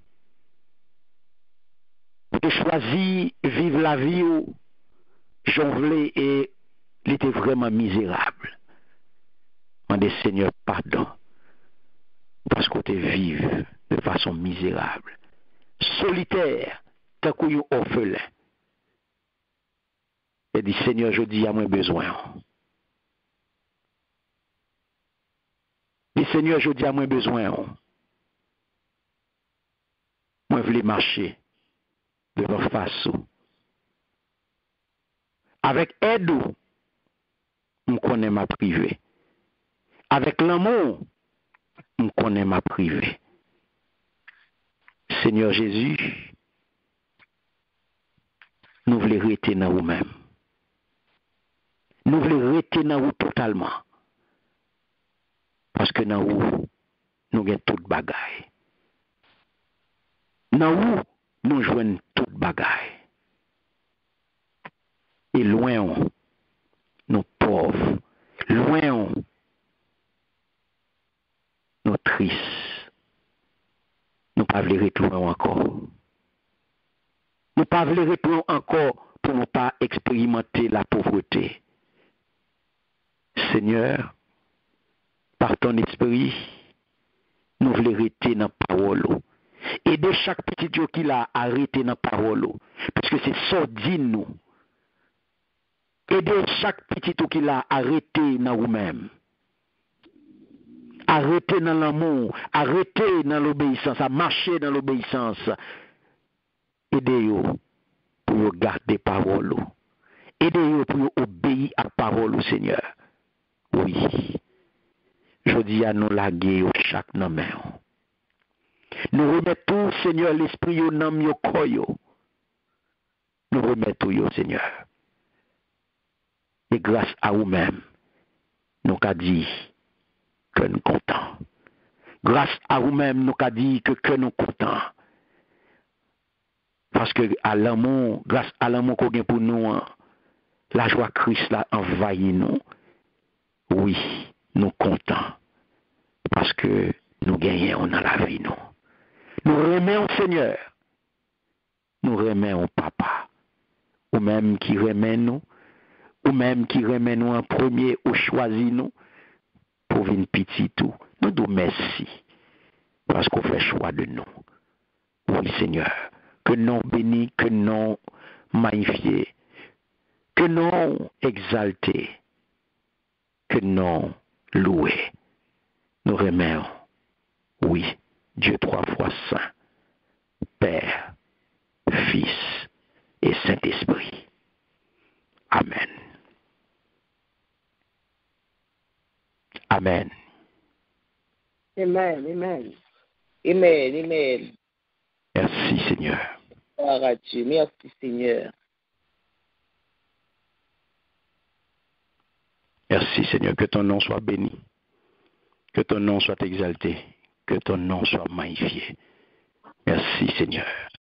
Pour te choisir vivre la vie où jonglé et il était vraiment misérable. Mande Seigneur pardon parce que tu vives de façon misérable. Solitaire, tant qu'on est orphelin. Et dit Seigneur, je dis à moi besoin. Dit Seigneur, je dis à moi besoin. Moi, je voulais marcher devant face. Avec aide, on connaît ma privée. Avec l'amour, on connaît ma privée. Seigneur Jésus, nous voulons rester dans nous-mêmes. Nous voulons rester dans nous totalement. Parce que dans nous, nous avons toute bagaille. Dans nous, nous jouons toute bagaille. Et loin, nous pauvres. Loin, nous tristes. Nous ne pouvons pas retourner encore. Nous ne pouvons pas retourner encore pour ne pas expérimenter la pauvreté. Seigneur, par ton esprit, nous voulons rester dans la parole. Aider chaque petit Dieu qui l'a arrêté dans la parole. Parce que c'est sordine nous. Aider chaque petit Dieu qui l'a arrêté dans vous-même. Arrêter dans l'amour, arrêter dans l'obéissance, à marcher dans l'obéissance. Aidez-vous pour garder parole. Aidez-vous pour obéir à parole, Seigneur. Oui. Je dis à nous laguer chaque nom. Nous remettons, Seigneur, l'esprit au nom yo koyo. Nous remettons, Seigneur. Et grâce à vous-même, nous avons dit que nous sommes contents. Grâce à vous-même, nous avons dit que nous sommes contents. Parce que à l'amour, grâce à l'amour qu'on a pour nous, la joie Christ l'a envahi nous. Oui, nous sommes contents. Parce que nous gagnons dans la vie, nous. Nous remercions Seigneur. Nous remercions Papa. Ou même qui remet nous. Ou même qui remet nous en premier ou choisit nous. Pour venir petit tout. Nous disons merci. Parce qu'on fait choix de nous. Oui Seigneur. Que non béni, que non magnifié. Que non exalté. Que non loué. Nous remercions. Oui. Dieu 3 fois saint, Père, Fils et Saint-Esprit. Amen. Amen. Amen. Amen. Amen. Amen. Merci Seigneur. Gloire à Dieu. Merci Seigneur. Merci Seigneur. Que ton nom soit béni. Que ton nom soit exalté. Que ton nom soit magnifié. Merci Seigneur.